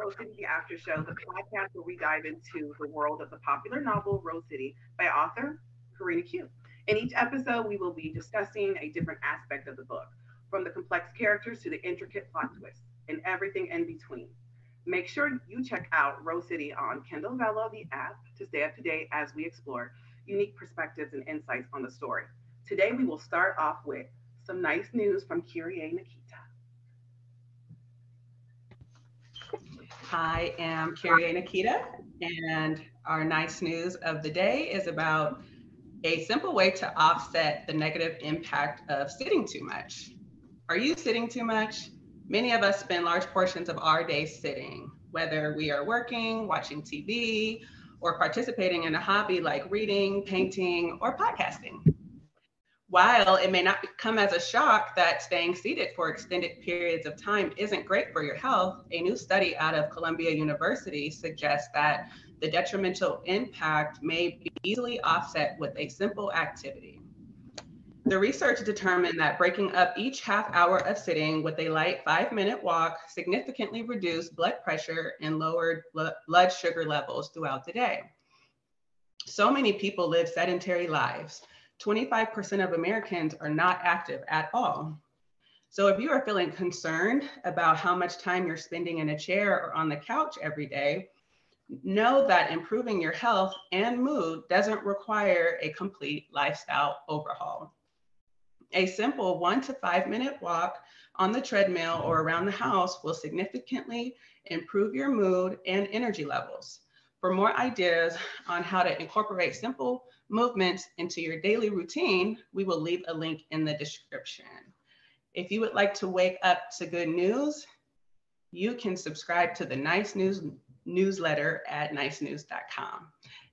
Rose City The After Show, the podcast where we dive into the world of the popular novel Rose City by author Corenna Khieu. In each episode, we will be discussing a different aspect of the book, from the complex characters to the intricate plot twists, and everything in between. Make sure you check out Rose City on Kindle Vella, the app, to stay up to date as we explore unique perspectives and insights on the story. Today, we will start off with some nice news from Corenna Khieu. I am Corenna Khieu, and our nice news of the day is about a simple way to offset the negative impact of sitting too much. Are you sitting too much? Many of us spend large portions of our day sitting, whether we are working, watching TV, or participating in a hobby like reading, painting, or podcasting. While it may not come as a shock that staying seated for extended periods of time isn't great for your health, a new study out of Columbia University suggests that the detrimental impact may be easily offset with a simple activity. The research determined that breaking up each half hour of sitting with a light 5-minute walk significantly reduced blood pressure and lowered blood sugar levels throughout the day. So many people live sedentary lives. 25% of Americans are not active at all. So if you are feeling concerned about how much time you're spending in a chair or on the couch every day, know that improving your health and mood doesn't require a complete lifestyle overhaul. A simple 1 to 5 minute walk on the treadmill or around the house will significantly improve your mood and energy levels. For more ideas on how to incorporate simple movements into your daily routine, we will leave a link in the description. If you would like to wake up to good news, you can subscribe to the Nice News newsletter at nicenews.com.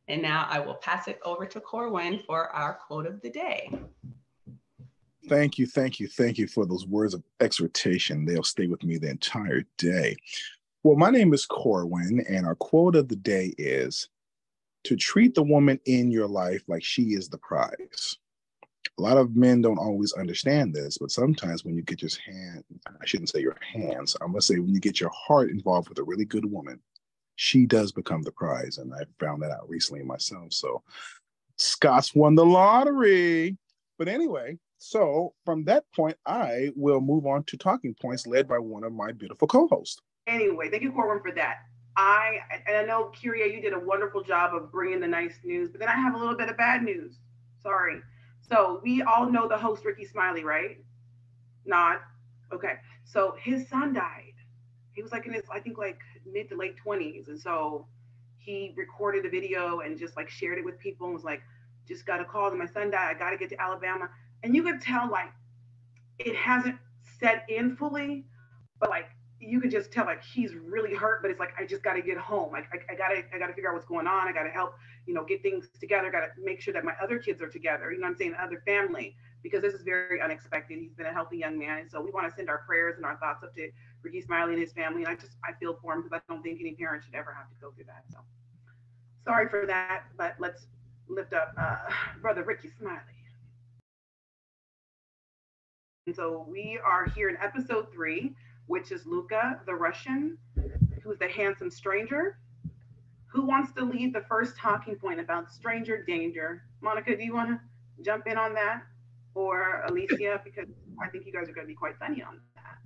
And now I will pass it over to Corwin for our quote of the day. Thank you for those words of exhortation. They'll stay with me the entire day. Well, my name is Corwin, and our quote of the day is to treat the woman in your life like she is the prize. A lot of men don't always understand this, but sometimes when you get your hand, I shouldn't say your hands, I'm gonna say when you get your heart involved with a really good woman, she does become the prize. And I found that out recently myself. So Scott's won the lottery. But anyway, so from that point, I will move on to talking points led by one of my beautiful co-hosts. Anyway, thank you, Corwin, for that. I know, Kyria, you did a wonderful job of bringing the nice news, but then I have a little bit of bad news. Sorry. So we all know the host, Ricky Smiley, right? Not? Okay. So his son died. He was like in his, I think, like mid to late 20s. And so he recorded a video and just like shared it with people and was like, just got a call that my son died. I got to get to Alabama. And you could tell like it hasn't set in fully, but like you could just tell like he's really hurt, but it's like I just got to get home. Like I gotta figure out what's going on. I gotta help, get things together. Got to make sure that my other kids are together. You know what I'm saying? Other family, because this is very unexpected. He's been a healthy young man, and so we want to send our prayers and our thoughts up to Ricky Smiley and his family. And I feel for him because I don't think any parent should ever have to go through that. So sorry for that, but let's lift up brother Ricky Smiley. And so we are here in episode 3, which is Luka, the Russian, who's the handsome stranger. Who wants to lead the first talking point about stranger danger? Monica, do you want to jump in on that? Or Alicia, because I think you guys are going to be quite funny on that.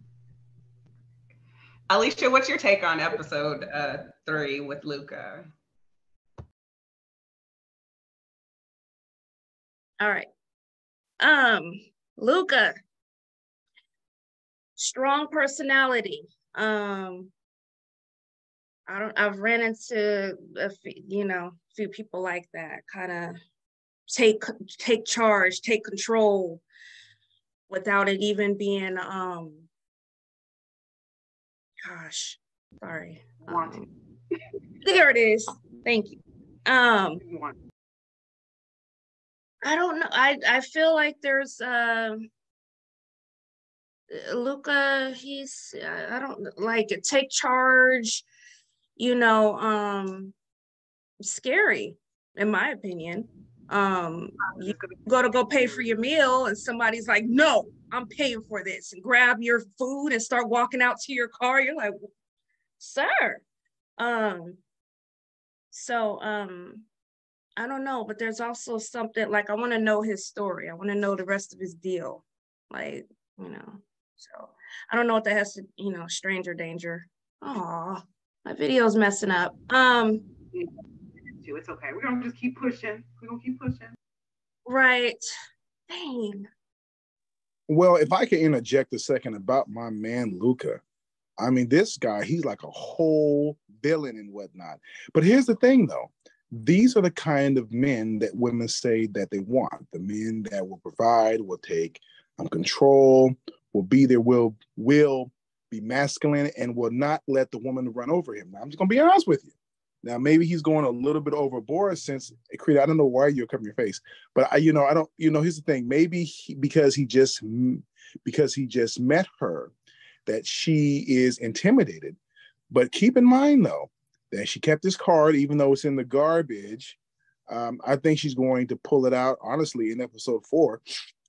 Alicia, what's your take on episode 3 with Luka? All right. Luka. Strong personality. I've ran into a few people like that, kind of take charge, take control without it even being there it is. Thank you. I don't know. I feel like there's Luka, he's I don't like take charge, scary in my opinion. You go pay for your meal and somebody's like, no, I'm paying for this, and grab your food and start walking out to your car. You're like, sir, So I don't know, but there's also something like I want to know his story. I want to know the rest of his deal. Like, so I don't know what that has to, stranger danger. Oh, my video's messing up. It's okay. We're gonna just keep pushing. We're gonna keep pushing. Right. Dang. Well, if I can interject a second about my man Luka, I mean, this guy, he's like a whole villain and whatnot. But here's the thing, though. These are the kind of men that women say that they want. The men that will provide, will take control, will be there, will be masculine, and will not let the woman run over him. Now, I'm just going to be honest with you. Now, maybe he's going a little bit overboard since, Creed, I don't know why you're covering your face, but I don't, here's the thing. Maybe because he just met her, that she is intimidated. But keep in mind, though, that she kept this card, even though it's in the garbage. I think she's going to pull it out, honestly, in episode 4.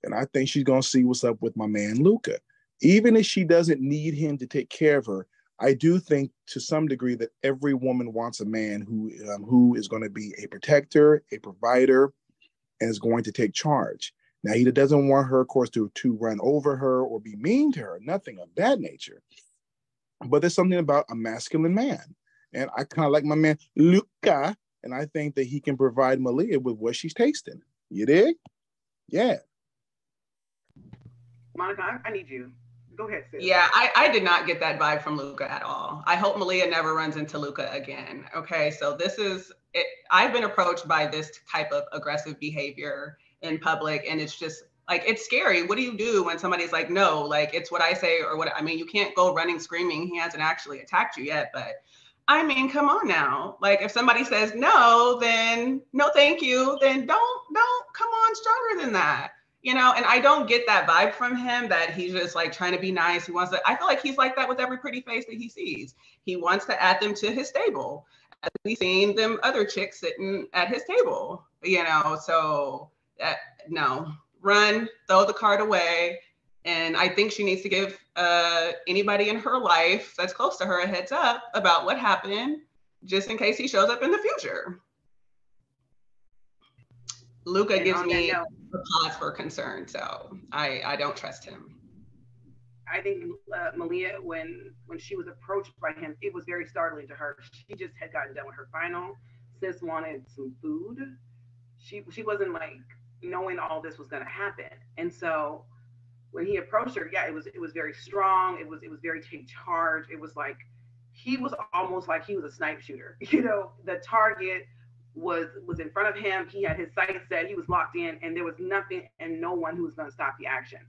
And I think she's going to see what's up with my man, Luka. Even if she doesn't need him to take care of her, I do think to some degree that every woman wants a man who is going to be a protector, a provider, and is going to take charge. Now, he doesn't want her, of course, to run over her or be mean to her, nothing of that nature. But there's something about a masculine man. And I kind of like my man, Luka, and I think that he can provide Malia with what she's tasting. You dig? Yeah. Monica, I need you. Go ahead, sis. Yeah, I did not get that vibe from Luka at all. I hope Malia never runs into Luka again. Okay, so this is it. I've been approached by this type of aggressive behavior in public, and it's just like, it's scary. What do you do when somebody's like, no, like, it's what I say or what, I mean, you can't go running screaming. He hasn't actually attacked you yet, but I mean, come on now. Like, if somebody says no, then no, thank you. Then don't come on stronger than that. And I don't get that vibe from him that he's just like trying to be nice. He wants to, I feel like he's like that with every pretty face that he sees. He wants to add them to his table. As we've seen them other chicks sitting at his table, so no, run, throw the card away. And I think she needs to give anybody in her life that's close to her a heads up about what happened, just in case he shows up in the future. Luka gives me a cause for concern, so I don't trust him. I think Malia, when she was approached by him, it was very startling to her. She just had gotten done with her final. Sis wanted some food. She wasn't like knowing all this was going to happen, and so when he approached her, yeah, it was very strong. It was very take charge. It was like he was almost like he was a snipe shooter. The target was in front of him. He had his sights set. He was locked in, and there was nothing and no one who was going to stop the action.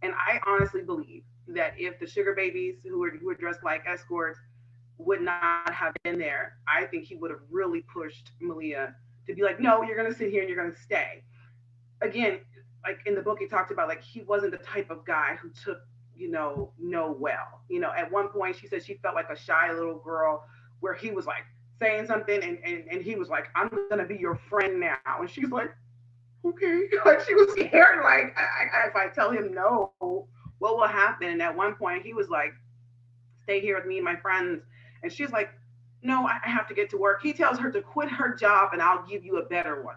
And I honestly believe that if the sugar babies who were dressed like escorts would not have been there, I think he would have really pushed Malia to be like, no, you're going to sit here and you're going to stay. Again, like in the book, he talked about like he wasn't the type of guy who took, no well. At one point she said she felt like a shy little girl where he was like saying something and he was like, I'm gonna be your friend now. And she's like, okay. Like she was scared, like if I tell him no, what will happen? And at one point he was like, stay here with me and my friends. And she's like, no, I have to get to work. He tells her to quit her job and I'll give you a better one.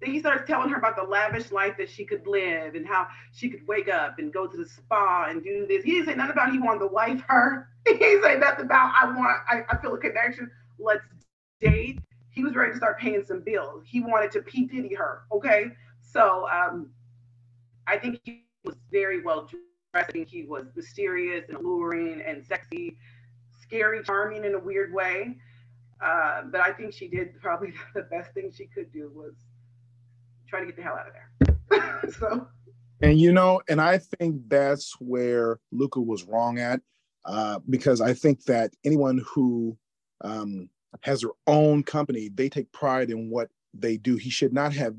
Then he starts telling her about the lavish life that she could live and how she could wake up and go to the spa and do this. He didn't say nothing about he wanted to wife her. He didn't say nothing about I feel a connection. Let's date. He was ready to start paying some bills. He wanted to P. Diddy her. Okay. So I think he was very well dressed. I think he was mysterious and alluring and sexy, scary, charming in a weird way. But I think she did probably the best thing she could do was try to get the hell out of there. So, and I think that's where Luka was wrong at, because I think that anyone who has their own company, they take pride in what they do. He should not have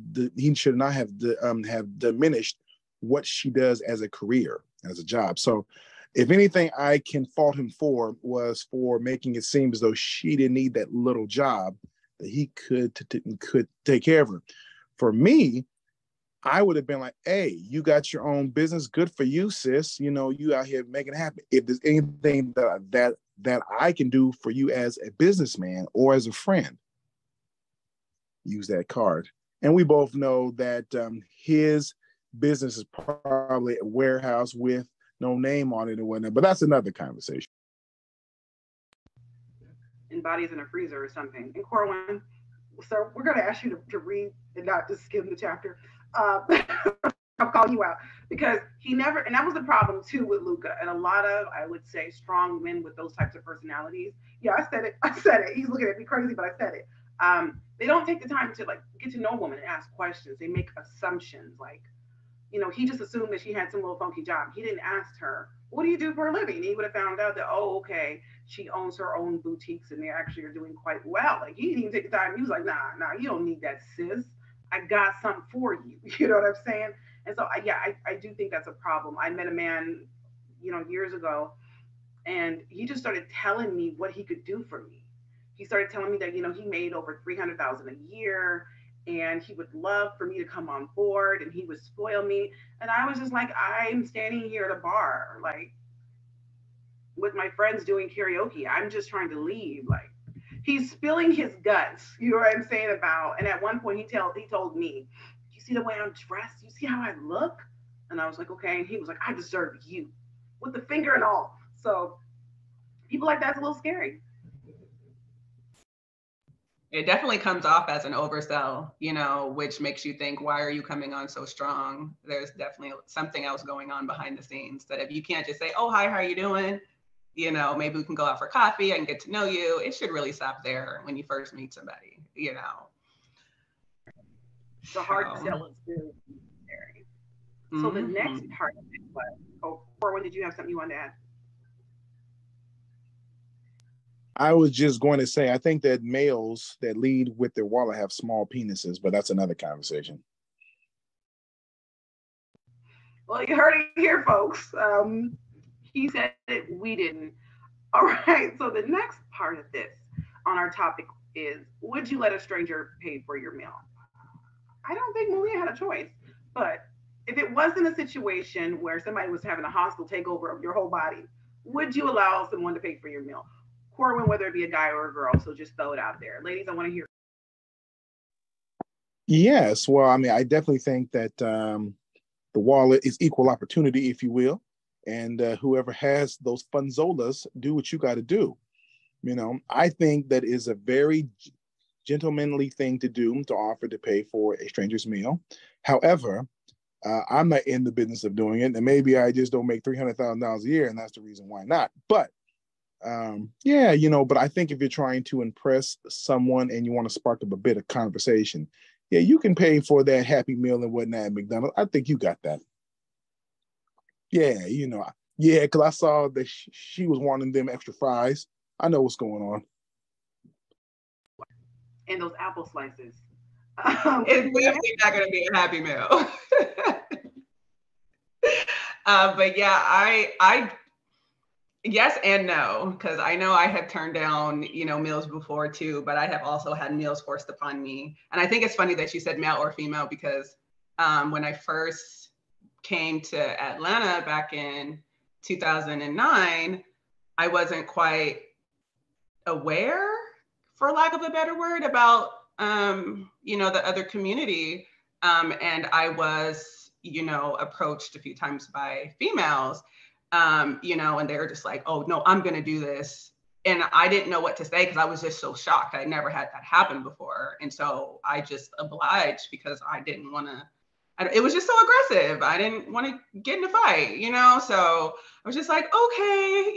diminished what she does as a career, as a job. So, if anything, I can fault him for was for making it seem as though she didn't need that little job that he could take care of her. For me, I would have been like, hey, you got your own business. Good for you, sis. You out here making it happen. If there's anything that that I can do for you as a businessman or as a friend? Use that card. And we both know that his business is probably a warehouse with no name on it or whatnot, but that's another conversation. And bodies in a freezer or something. And Corwin, so we're going to ask you to read and not just skim the chapter. I'll call you out because he never, and that was the problem too with Luka and a lot of, I would say, strong men with those types of personalities. Yeah, I said it. I said it. He's looking at me crazy, but I said it. They don't take the time to like get to know a woman and ask questions. They make assumptions. Like, he just assumed that she had some little funky job. He didn't ask her, what do you do for a living? And he would have found out that, oh, okay, she owns her own boutiques and they actually are doing quite well. Like, he didn't even take the time. He was like, nah, you don't need that, sis. I got something for you. You know what I'm saying? And so, I do think that's a problem. I met a man, years ago, and he just started telling me what he could do for me. He started telling me that, he made over $300,000 a year and he would love for me to come on board and he would spoil me. And I was just like, I'm standing here at a bar, like with my friends doing karaoke. I'm just trying to leave. Like, he's spilling his guts. You know what I'm saying about, and at one point he told me, you see the way I'm dressed? You see how I look? And I was like, okay. And he was like, I deserve you, with the finger and all. So people like that's a little scary. It definitely comes off as an oversell, which makes you think, why are you coming on so strong? There's definitely something else going on behind the scenes that if you can't just say, oh, hi, how are you doing? Maybe we can go out for coffee. I can get to know you. It should really stop there when you first meet somebody, The hard sell is very necessary. So the next part of it was, Corwin, did you have something you wanted to add? I was just going to say, I think that males that lead with their wallet have small penises, but that's another conversation. Well, you heard it here, folks. He said it, we didn't. All right, so the next part of this on our topic is, would you let a stranger pay for your meal? I don't think Malia had a choice, but if it wasn't a situation where somebody was having a hostile takeover of your whole body, would you allow someone to pay for your meal? Corwin, whether it be a guy or a girl, so just throw it out there. Ladies, I want to hear. Yes, well, I mean, I definitely think that the wallet is equal opportunity, if you will, and whoever has those funzolas, do what you got to do. I think that is a very gentlemanly thing to do, to offer to pay for a stranger's meal. However, I'm not in the business of doing it, and maybe I just don't make $300,000 a year, and that's the reason why not. But but I think if you're trying to impress someone and you want to spark up a bit of conversation, you can pay for that Happy Meal and whatnot at McDonald's. I think you got that. Because I saw that she was wanting them extra fries. I know what's going on. And those apple slices. It's definitely not going to be a Happy Meal. But yeah, I yes and no, because I know I have turned down, meals before too, but I have also had meals forced upon me. And I think it's funny that you said male or female, because when I first came to Atlanta back in 2009, I wasn't quite aware, for lack of a better word, about, the other community. And I was, approached a few times by females. And they were just like, oh, no, I'm going to do this. And I didn't know what to say because I was just so shocked. I never had that happen before. And so I just obliged because I didn't want to, it was just so aggressive. I didn't want to get in a fight, So I was just like, okay,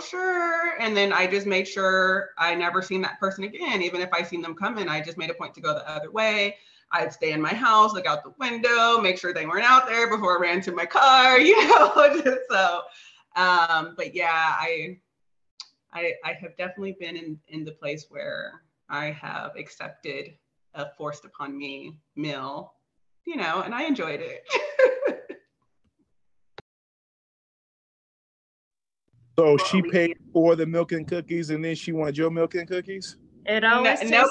sure. And then I just made sure I never seen that person again. Even if I seen them coming, I just made a point to go the other way. I'd stay in my house, look out the window, make sure they weren't out there before I ran to my car, just so. But yeah, I have definitely been in the place where I have accepted a forced upon me meal, and I enjoyed it. So she paid for the milk and cookies, and then she wanted your milk and cookies? It always no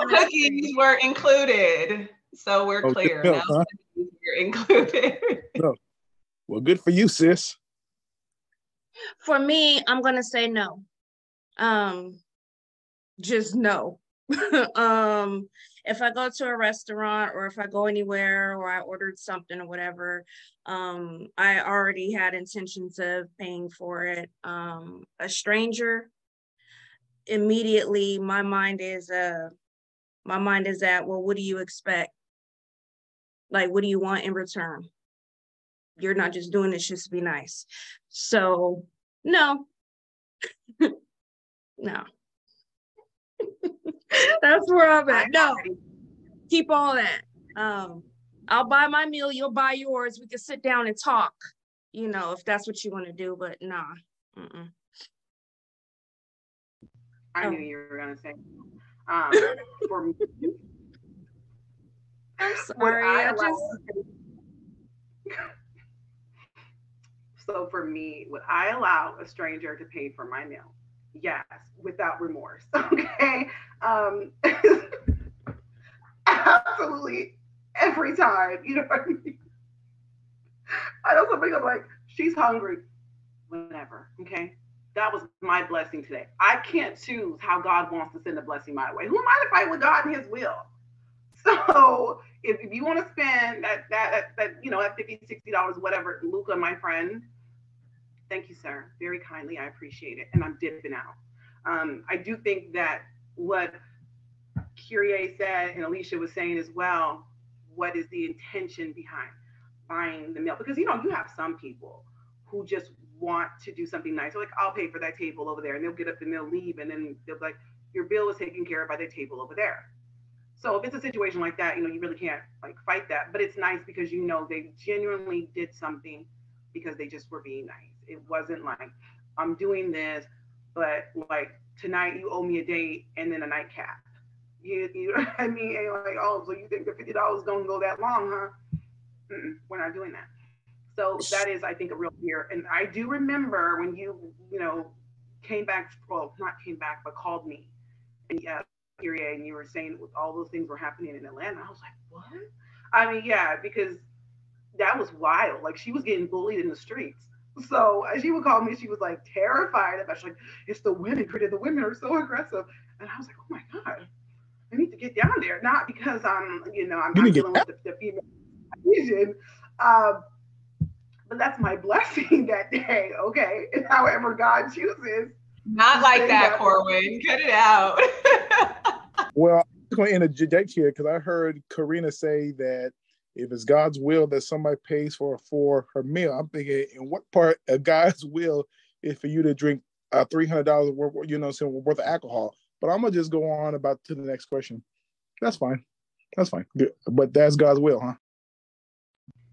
cookies were included, so we're clear. Milk, no cookies were included. No. Well, good for you, sis. For me, I'm gonna say no. Just no. If I go to a restaurant or if I go anywhere or I ordered something or whatever, I already had intentions of paying for it. A stranger, immediately my mind is at, well, what do you expect? Like, what do you want in return? You're not just doing this just to be nice. So no. No. That's where I'm at. No, keep all that. I'll buy my meal, you'll buy yours. We can sit down and talk, if that's what you want to do, but nah. Mm-mm. I knew you were going to say. For me, I'm sorry. So for me, would I allow a stranger to pay for my meal? Yes, without remorse. Okay. Absolutely every time. You know what I mean? I know something, I'm like, she's hungry. Whatever. Okay. That was my blessing today. I can't choose how God wants to send a blessing my way. Who am I to fight with God and his will? So if you want to spend that $50, $60, whatever, Luka, my friend, thank you, sir. Very kindly. I appreciate it. And I'm dipping out. I do think that what Kyrie said and Alicia was saying as well, what is the intention behind buying the meal? Because, you have some people who just want to do something nice. They're like, I'll pay for that table over there. And they'll get up and they'll leave. And then they'll be like, your bill is taken care of by the table over there. So if it's a situation like that, you really can't fight that. But it's nice because, they genuinely did something because they just were being nice. It wasn't like, I'm doing this, but tonight you owe me a date and then a nightcap. You know what I mean? And you're like, oh, so you think the $50 don't go that long, huh? We're not doing that. So that is, I think, a real fear. And I do remember when you came back, well, not came back, but called me, and and you were saying all those things were happening in Atlanta. I was like, what? I mean, yeah, because that was wild. She was getting bullied in the streets. So she would call me, she was terrified about. She's like, it's the women, the women are so aggressive. And I was like, oh my God, I need to get down there. Not because I'm dealing with the female vision. But that's my blessing that day, okay? And however God chooses. Not like that, Corwin. Cut it out. Well, I'm going to interject here because I heard Corenna say that if it's God's will that somebody pays for her meal, I'm thinking, in what part of God's will is for you to drink $300 worth of alcohol? But I'm going to just go on to the next question. That's fine. Good. But that's God's will, huh?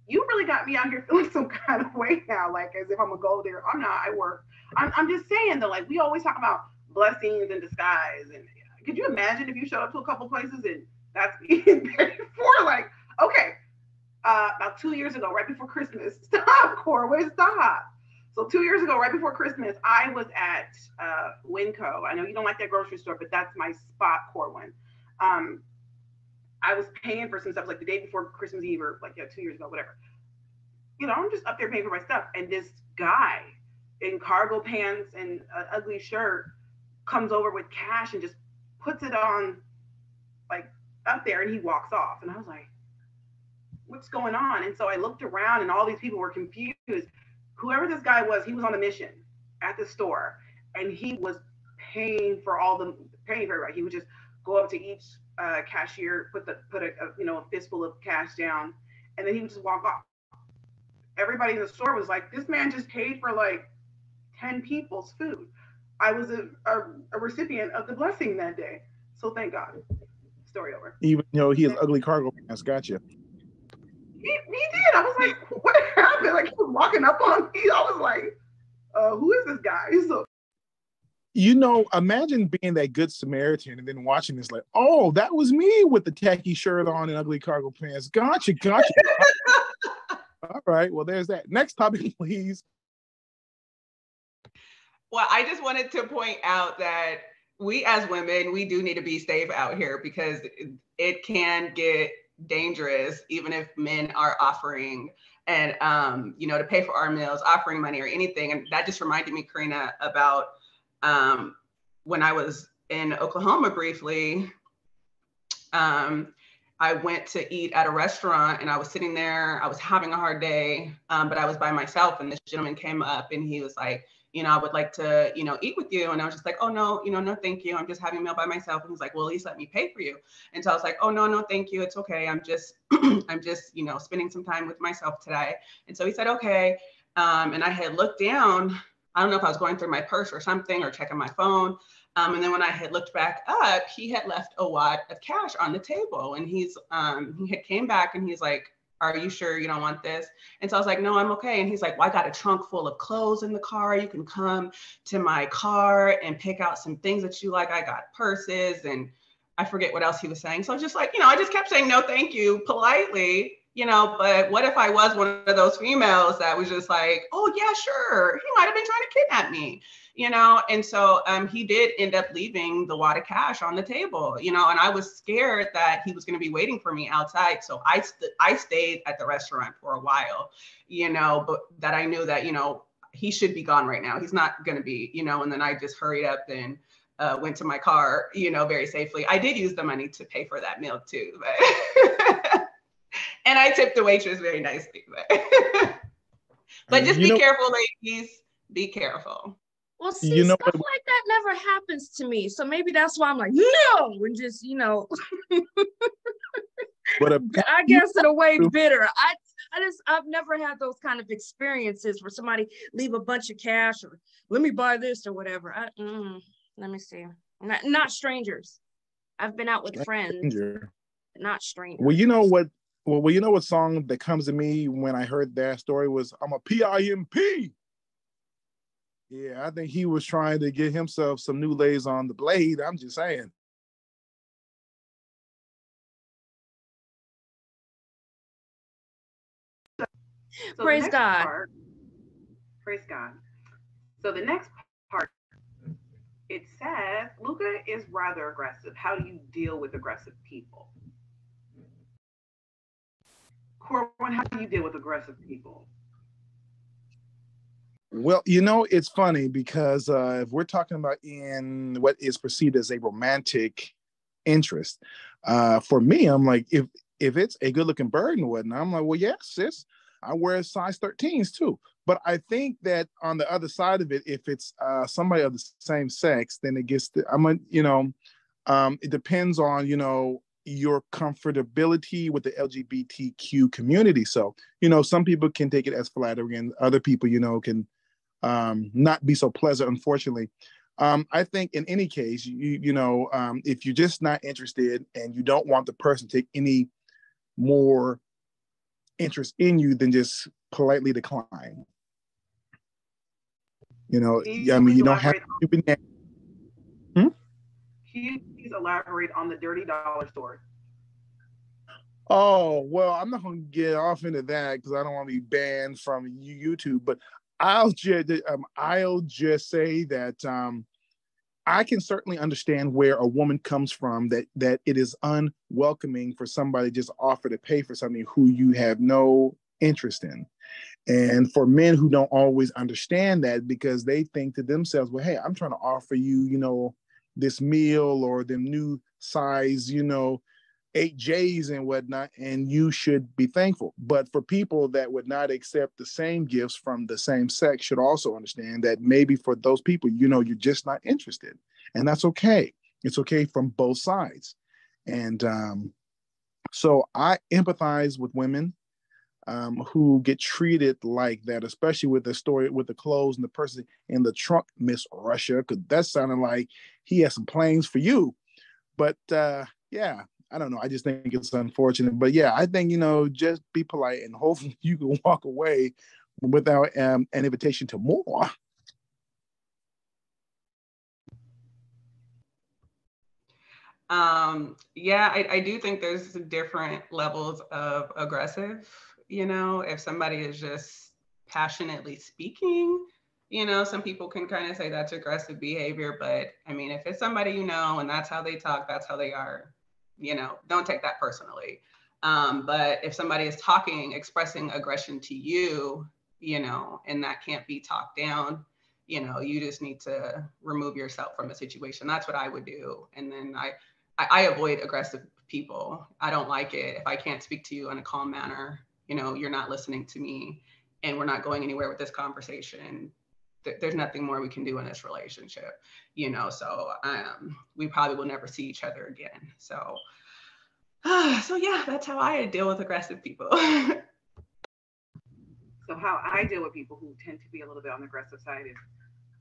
You really got me out here feeling some kind of way now, as if I'm gonna go there. I'm not. I work. I'm just saying though, we always talk about blessings in disguise. And could you imagine if you showed up to a couple places and that's being paid for? Okay, about 2 years ago, right before Christmas. Stop, Corwin, stop. So 2 years ago, right before Christmas, I was at Winco. I know you don't like that grocery store, but that's my spot, Corwin. I was paying for some stuff the day before Christmas Eve or 2 years ago, whatever. I'm just up there paying for my stuff. And this guy in cargo pants and an ugly shirt comes over with cash and just puts it on up there and he walks off. And I was like, what's going on? And so I looked around and all these people were confused. Whoever this guy was, he was on a mission at the store and he was paying for everybody. He would just go up to each cashier, put a fistful of cash down, and then he would just walk off. Everybody in the store was like, this man just paid for 10 people's food. I was a recipient of the blessing that day. So thank God. Story over. Even he has ugly cargo pants. Gotcha. He did. I was like, what happened? He was walking up on me. I was like, who is this guy? So imagine being that good Samaritan and then watching this oh, that was me with the tacky shirt on and ugly cargo pants. Gotcha. All right, well, there's that. Next topic, please. Well, I just wanted to point out that we as women, we do need to be safe out here because it can get dangerous even if men are offering and, to pay for our meals, offering money or anything. And that just reminded me, Corenna, about when I was in Oklahoma briefly, I went to eat at a restaurant and I was sitting there, I was having a hard day, but I was by myself, and this gentleman came up and he was like, I would like to, eat with you. And I was just like, oh no, no, thank you. I'm just having a meal by myself. And he's like, well, at least let me pay for you. And so I was like, oh no, thank you. It's okay. I'm just, I'm just, spending some time with myself today. And so he said, okay. And I had looked down, I don't know if I was going through my purse or something or checking my phone. And then when I had looked back up, he had left a wad of cash on the table. And he had came back and he's like, are you sure you don't want this? And so I was like, no, I'm okay. And he's like, well, I got a trunk full of clothes in the car. You can come to my car and pick out some things that you like. I got purses and I forget what else he was saying. So I was just like, I just kept saying no, thank you politely, but what if I was one of those females that was just like, oh yeah, sure. He might've been trying to kidnap me. And so he did end up leaving the wad of cash on the table, and I was scared that he was going to be waiting for me outside. So I stayed at the restaurant for a while, but that I knew that, he should be gone right now. He's not going to be, and then I just hurried up and went to my car, very safely. I did use the money to pay for that meal too, but and I tipped the waitress very nicely, but just be careful, ladies, be careful. Well, see, stuff like that never happens to me. So maybe that's why I'm like, no, and just, but I guess in a way bitter. I've never had those kind of experiences where somebody leave a bunch of cash or let me buy this or whatever. Let me see. Not strangers. I've been out with friends, not strangers. Well, you know what song that comes to me when I heard that story was, I'm a PIMP. Yeah, I think he was trying to get himself some new lays on the blade. I'm just saying. So praise God. Praise God. So the next part, it says, Luka is rather aggressive. How do you deal with aggressive people? Corenna, how do you deal with aggressive people? Well, it's funny because if we're talking about in what is perceived as a romantic interest, for me, I'm like, if it's a good looking bird and whatnot, I'm like, well, yes, sis, I wear size 13s too. But I think that on the other side of it, if it's somebody of the same sex, then it gets it depends on, your comfortability with the LGBTQ community. So, some people can take it as flattering and other people, can not be so pleasant, unfortunately. I think in any case, if you're just not interested and you don't want the person to take any more interest in you, then just politely decline. You don't have to be. Can you please elaborate on the dirty dollar store? Oh, well, I'm not going to get off into that because I don't want to be banned from YouTube, but I'll just say that I can certainly understand where a woman comes from, that it is unwelcoming for somebody to just offer to pay for something who you have no interest in. And for men who don't always understand that because they think to themselves, well, hey, I'm trying to offer you, this meal or the new size, 8Js and whatnot, and you should be thankful. But for people that would not accept the same gifts from the same sex should also understand that maybe for those people, you're just not interested. And that's okay. It's okay from both sides. And so I empathize with women who get treated like that, especially with the story with the clothes and the person in the trunk, Miss Russia, because that sounded like he has some plans for you. But yeah, I don't know. I just think it's unfortunate. But yeah, I think, just be polite and hopefully you can walk away without an invitation to more. Yeah, I do think there's different levels of aggressive. If somebody is just passionately speaking, some people can kind of say that's aggressive behavior. But I mean, if it's somebody and that's how they talk, that's how they are, don't take that personally. But if somebody is expressing aggression to you, and that can't be talked down, you just need to remove yourself from a situation. That's what I would do. And then I avoid aggressive people. I don't like it. If I can't speak to you in a calm manner, you're not listening to me and we're not going anywhere with this conversation. There's nothing more we can do in this relationship, so we probably will never see each other again. So yeah, that's how I deal with aggressive people. So how I deal with people who tend to be a little bit on the aggressive side is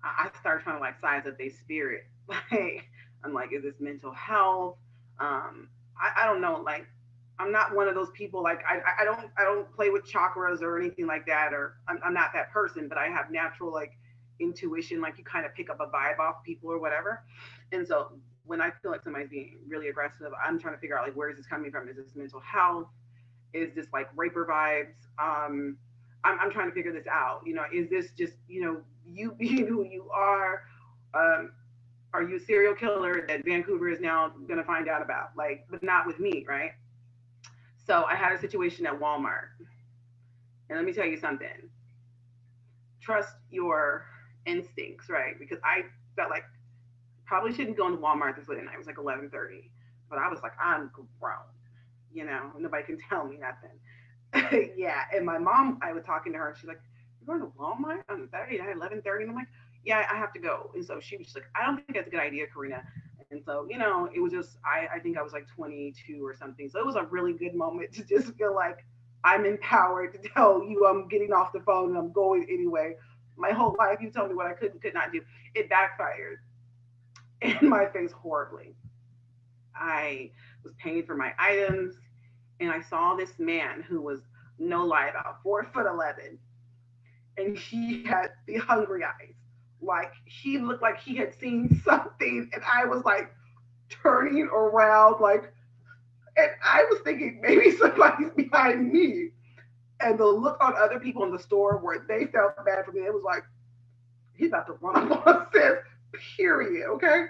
I start trying to like size up their spirit. Like I'm like, is this mental health? I don't know. Like I'm not one of those people. Like I don't play with chakras or anything like that. Or I'm not that person. But I have natural like intuition. Like you kind of pick up a vibe off people or whatever. And so when I feel like somebody's being really aggressive, I'm trying to figure out like where is this coming from? Is this mental health? Is this like raper vibes? I'm trying to figure this out. Is this just, you being who you are? Are you a serial killer that Vancouver is now going to find out about? Like, but not with me, right? So I had a situation at Walmart. And let me tell you something. Trust your instincts, right? Because I felt like probably shouldn't go into Walmart this late at night. It was like 11:30. But I was like, I'm grown. Nobody can tell me nothing. Yeah, and my mom, I was talking to her, and she's like, "You're going to Walmart on Saturday night, 11:30?" And I'm like, "Yeah, I have to go." And so she was just like, "I don't think that's a good idea, Corenna." And so, it was just, I think I was like 22 or something. So it was a really good moment to just feel like I'm empowered to tell you I'm getting off the phone and I'm going anyway. My whole life, you told me what I could not do. It backfired in my face horribly. I was paying for my items. And I saw this man who was no lie about 4'11", and he had the hungry eyes. Like he looked like he had seen something, and I was like turning around, like, and I was thinking maybe somebody's behind me. And the look on other people in the store where they felt bad for me, it was like he's about to run up on us, period. Okay,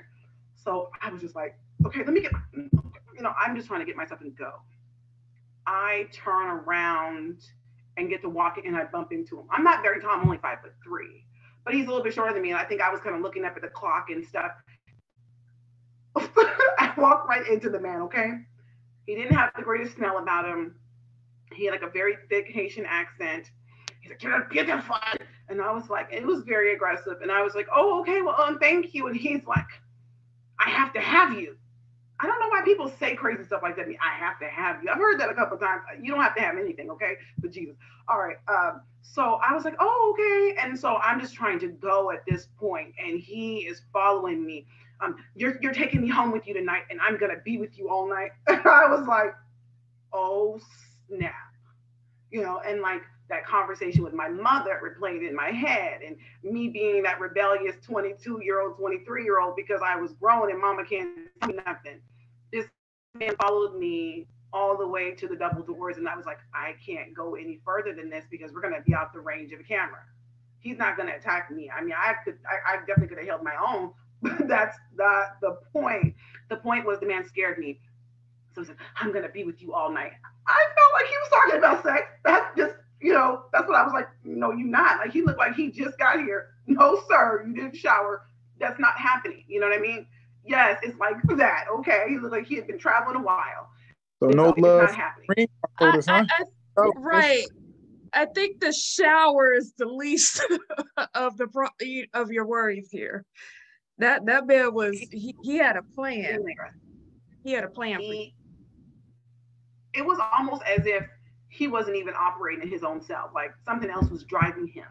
so I was just like, okay, let me get, I'm just trying to get myself and go. I turn around and get to walk and I bump into him. I'm not very tall, I'm only 5'3", but he's a little bit shorter than me. And I think I was kind of looking up at the clock and stuff. I walked right into the man, okay? He didn't have the greatest smell about him. He had like a very thick Haitian accent. He's like, get the fuck. And I was like, it was very aggressive. And I was like, oh, okay, well, thank you. And he's like, I have to have you. I don't know why people say crazy stuff like that. I have to have you. I've heard that a couple of times. You don't have to have anything, okay? But Jesus. All right. So I was like, oh, okay. And so I'm just trying to go at this point, and he is following me. You're taking me home with you tonight, and I'm gonna be with you all night. And I was like, oh snap, and like that conversation with my mother replayed in my head, and me being that rebellious 22-year-old, 23-year-old because I was grown and mama can't tell me nothing. This man followed me all the way to the double doors, and I was like, I can't go any further than this because we're gonna be out the range of a camera. He's not gonna attack me. I mean, I definitely could have held my own, but that's not the point. The point was the man scared me. So he said, I'm gonna be with you all night. I felt like he was talking about sex. That's just, that's what I was like, no, you're not. Like, he looked like he just got here. No, sir, you didn't shower. That's not happening. You know what I mean? Yes, it's like that. Okay. He looked like he had been traveling a while. So no love. Not happening. Right. I think the shower is the least of your worries here. That man was, he had a plan. He had a plan for you. It was almost as if he wasn't even operating his own self. Like something else was driving him.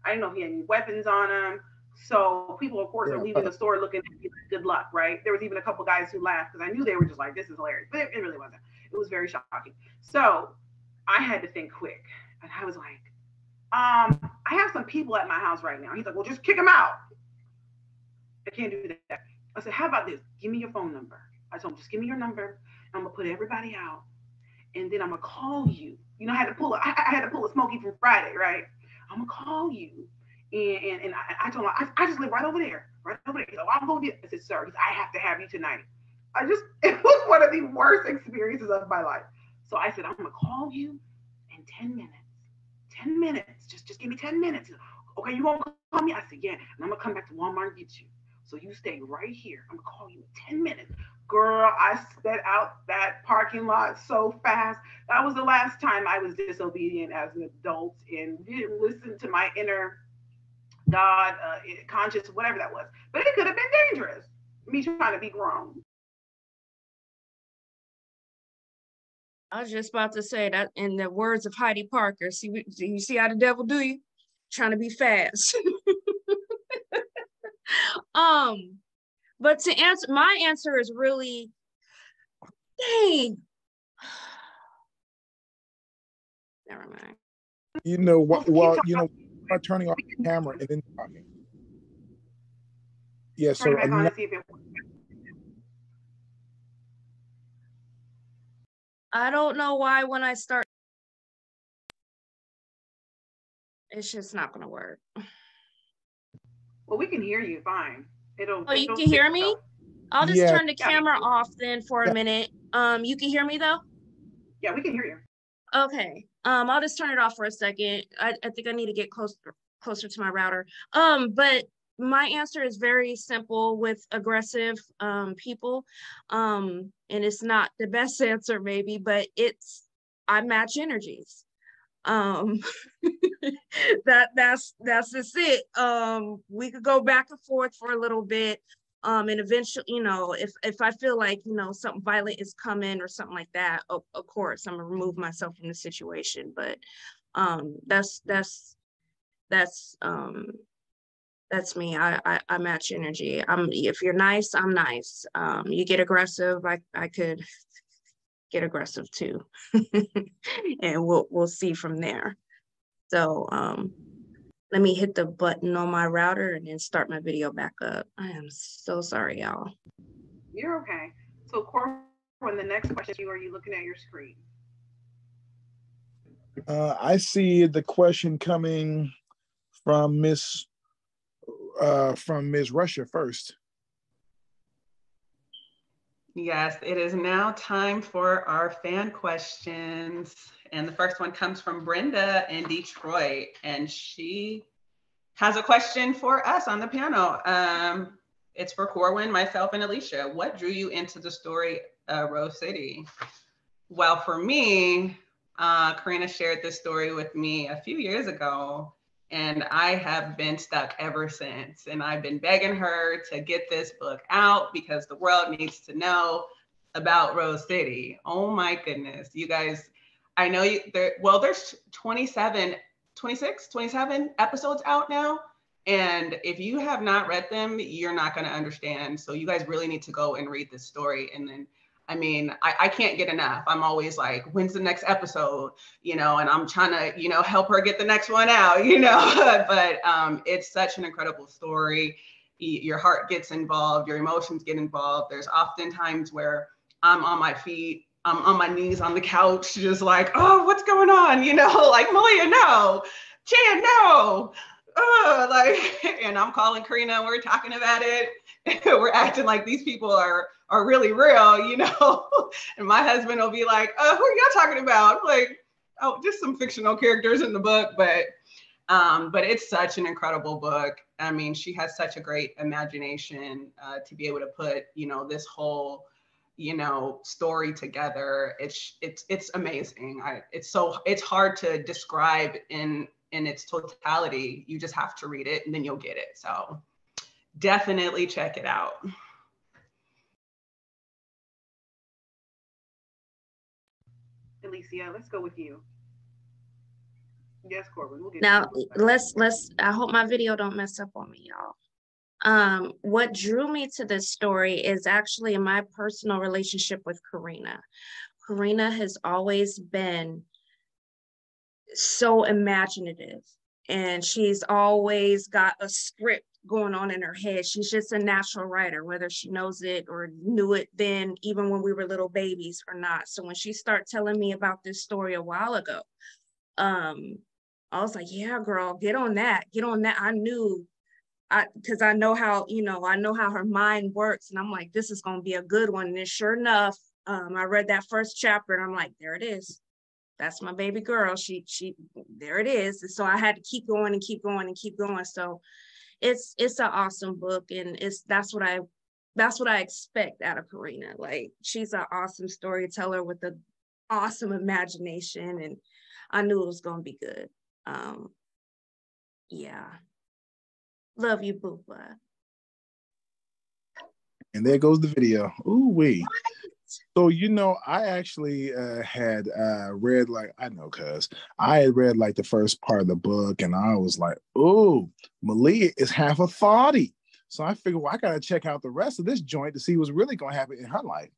I didn't know if he had any weapons on him. So people, of course, are leaving the store looking at me like, good luck, right? There was even a couple guys who laughed because I knew they were just like, this is hilarious. But it really wasn't. It was very shocking. So I had to think quick. And I was like, I have some people at my house right now. He's like, well, just kick them out. I can't do that. I said, how about this? Give me your phone number. I told him, just give me your number. I'm going to put everybody out. And then I'm gonna call you. I had to pull a Smokey from Friday, right? I'm gonna call you, and I told him I just live right over there. So I'm gonna be. I said, sir, I have to have you tonight. It was one of the worst experiences of my life. So I said, I'm gonna call you in 10 minutes. 10 minutes. Just give me 10 minutes. okay, you won't call me? I said, yeah, and I'm gonna come back to Walmart and get you. So you stay right here. I'm gonna call you in 10 minutes. Girl, I sped out that parking lot so fast. That was the last time I was disobedient as an adult and didn't listen to my inner God, conscious, whatever that was. But it could have been dangerous. Me trying to be grown. I was just about to say that in the words of Heidi Parker. See, you see how the devil do you? Trying to be fast. But to answer, my answer is really, dang. Never mind. You know what? Well, you know, start turning off the camera and then talking. Yeah. Turn So it back on and see if it works. I don't know why when I start, it's just not gonna work. Well, we can hear you fine. Oh, you It'll can fix hear me? itself. I'll just yeah, turn the camera off then for a yeah. minute. You can hear me though? Yeah, we can hear you. Okay. I'll just turn it off for a second. I think I need to get closer to my router. But my answer is very simple with aggressive people. And it's not the best answer maybe, but I match energies. That's just it. We could go back and forth for a little bit. And eventually, you know, if I feel like, you know, something violent is coming or something like that, of course I'm gonna remove myself from the situation. But that's me. I match energy. If you're nice, I'm nice. You get aggressive, I could get aggressive too. And we'll see from there. So let me hit the button on my router and then start my video back up. I am so sorry, y'all. You're okay. So, Corwin, the next question to you, are you looking at your screen? I see the question coming from Miss Russia first. Yes, it is now time for our fan questions. And the first one comes from Brenda in Detroit. And she has a question for us on the panel. It's for Corwin, myself, and Alicia. What drew you into the story Rose City? Well, for me, Corenna shared this story with me a few years ago, and I have been stuck ever since. And I've been begging her to get this book out because the world needs to know about Rose City. Oh my goodness, you guys, I know there's 27 episodes out now. And if you have not read them, you're not going to understand. So you guys really need to go and read this story. And then, I mean, I can't get enough. I'm always like, when's the next episode? You know, and I'm trying to, you know, help her get the next one out, you know, but it's such an incredible story. Your heart gets involved, your emotions get involved. There's often times where I'm on my feet, I'm on my knees on the couch, just like, oh, what's going on? You know, like, Malia, no, Chan, no. And I'm calling Corenna and we're talking about it. We're acting like these people are really real, you know. And my husband will be like, who are y'all talking about? I'm like, oh, just some fictional characters in the book, but it's such an incredible book. I mean, she has such a great imagination to be able to put, you know, this whole, you know, story together. It's amazing. It's hard to describe in its totality. You just have to read it and then you'll get it. So definitely check it out. Alicia, let's go with you. Yes, Corbin. We'll get now let's I hope my video don't mess up on me, y'all. What drew me to this story is actually my personal relationship with Corenna. Corenna has always been so imaginative, and she's always got a script going on in her head. She's just a natural writer, whether she knows it or knew it then, even when we were little babies or not. So when she started telling me about this story a while ago, I was like, yeah, girl, get on that. I knew, because I know how, you know, I know how her mind works. And I'm like, this is going to be a good one. And sure enough, I read that first chapter and I'm like, there it is. that's my baby girl. She there it is. And so I had to keep going and keep going and keep going. So it's an awesome book, and that's what I expect out of Corenna. Like, she's an awesome storyteller with an awesome imagination, and I knew it was gonna be good. Yeah. Love you, Booba. And there goes the video. Ooh wee. So, I actually had read, like, I know, cuz I had read like the first part of the book, and I was like, ooh, Malia is half a thotty. So I figured, well, I got to check out the rest of this joint to see what's really going to happen in her life.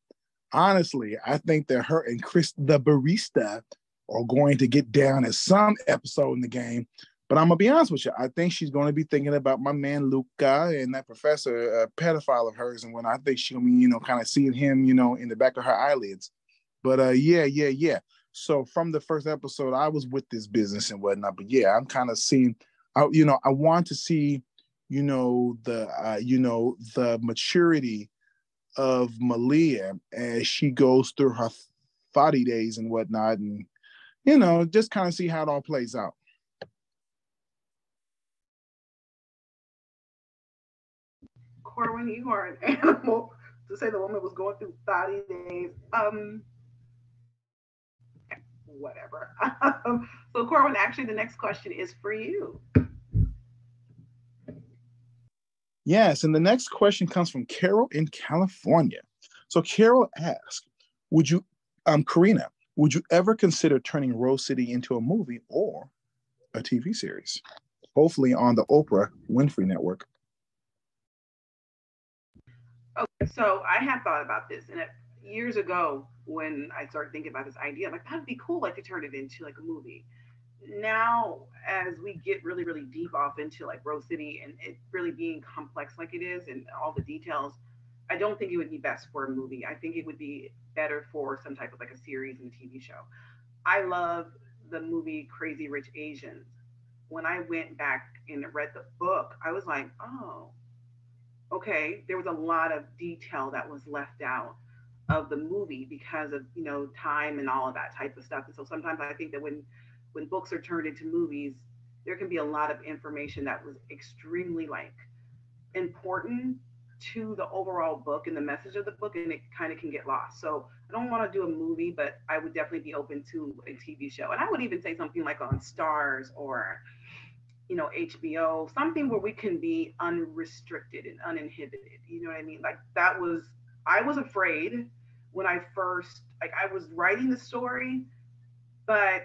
Honestly, I think that her and Chris, the barista, are going to get down at some episode in the game. But I'm going to be honest with you. I think she's going to be thinking about my man Luka and that professor, pedophile of hers. And when I think she'll be, kind of seeing him, in the back of her eyelids. But yeah. So from the first episode, I was with this business and whatnot. But yeah, I'm kind of seeing, I want to see, the maturity of Malia as she goes through her thotty days and whatnot. And, just kind of see how it all plays out. Corwin, you are an animal to say the woman was going through 30 days. Whatever. So, Corwin, actually, the next question is for you. Yes, and the next question comes from Carol in California. So Carol asks, Corenna, would you ever consider turning Rose City into a movie or a TV series? Hopefully on the Oprah Winfrey Network. Okay, so I have thought about this, and years ago when I started thinking about this idea, I'm like, that'd be cool, like to turn it into like a movie. Now, as we get really, really deep off into like Rose City and it really being complex like it is and all the details, I don't think it would be best for a movie. I think it would be better for some type of like a series and a TV show. I love the movie Crazy Rich Asians. When I went back and read the book, I was like, oh, okay, there was a lot of detail that was left out of the movie because of time and all of that type of stuff. And so sometimes I think that when books are turned into movies, there can be a lot of information that was extremely like important to the overall book and the message of the book, and it kind of can get lost. So I don't want to do a movie, but I would definitely be open to a TV show. And I would even say something like on Stars or HBO, something where we can be unrestricted and uninhibited. You know what I mean? Like I was afraid when I first, like, I was writing the story, but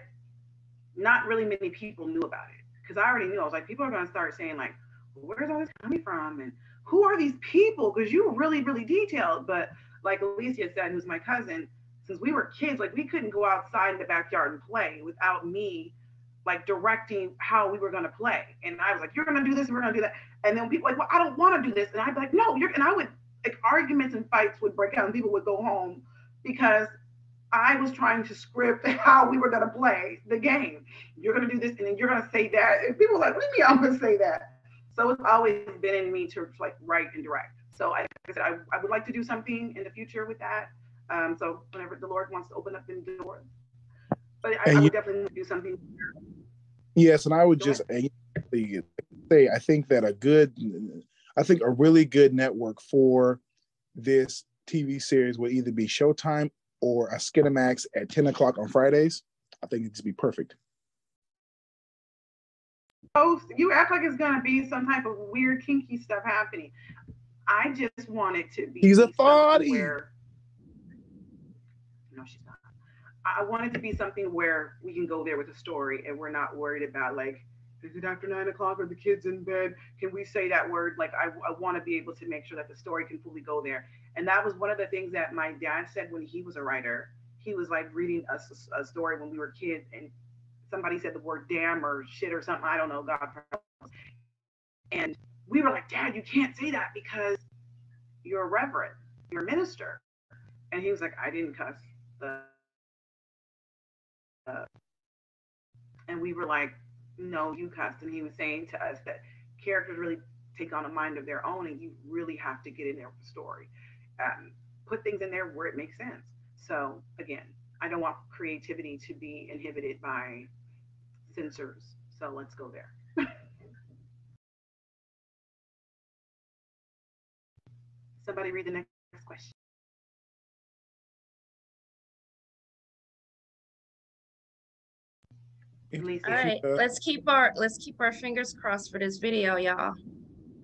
not really many people knew about it because I already knew. I was like, people are going to start saying like, where's all this coming from? And who are these people? Because you were really, really detailed. But like Alicia said, who's my cousin, since we were kids, like we couldn't go outside in the backyard and play without me like directing how we were going to play. And I was like, you're going to do this, we're going to do that. And then people were like, well, I don't want to do this. And I'd be like, no, and I would, like, arguments and fights would break out and people would go home because I was trying to script how we were going to play the game. You're going to do this and then you're going to say that. And people were like, what do you mean I'm going to say that? So it's always been in me to like write and direct. So I said, I would like to do something in the future with that. So whenever the Lord wants to open up the doors, but I would definitely do something. Yes, and I would just say, I think that a really good network for this TV series would either be Showtime or a Skinamax at 10 o'clock on Fridays. I think it'd just be perfect. Oh, you act like it's gonna be some type of weird kinky stuff happening. I just want it to be He's a something thotty. where no, she's not. I want it to be something where we can go there with a story and we're not worried about like, is it after 9 o'clock or the kids in bed? Can we say that word? Like I want to be able to make sure that the story can fully go there. And that was one of the things that my dad said when he was a writer. He was like reading us a story when we were kids and somebody said the word damn or shit or something. I don't know, God. And we were like, Dad, you can't say that because you're a reverend, you're a minister. And he was like, I didn't cuss. And we were like, no, you cussed. And he was saying to us that characters really take on a mind of their own, and you really have to get in there with the story. Put things in there where it makes sense. So again, I don't want creativity to be inhibited by censors. So let's go there. Somebody read the next question. All Alicia. right, let's keep our fingers crossed for this video, y'all.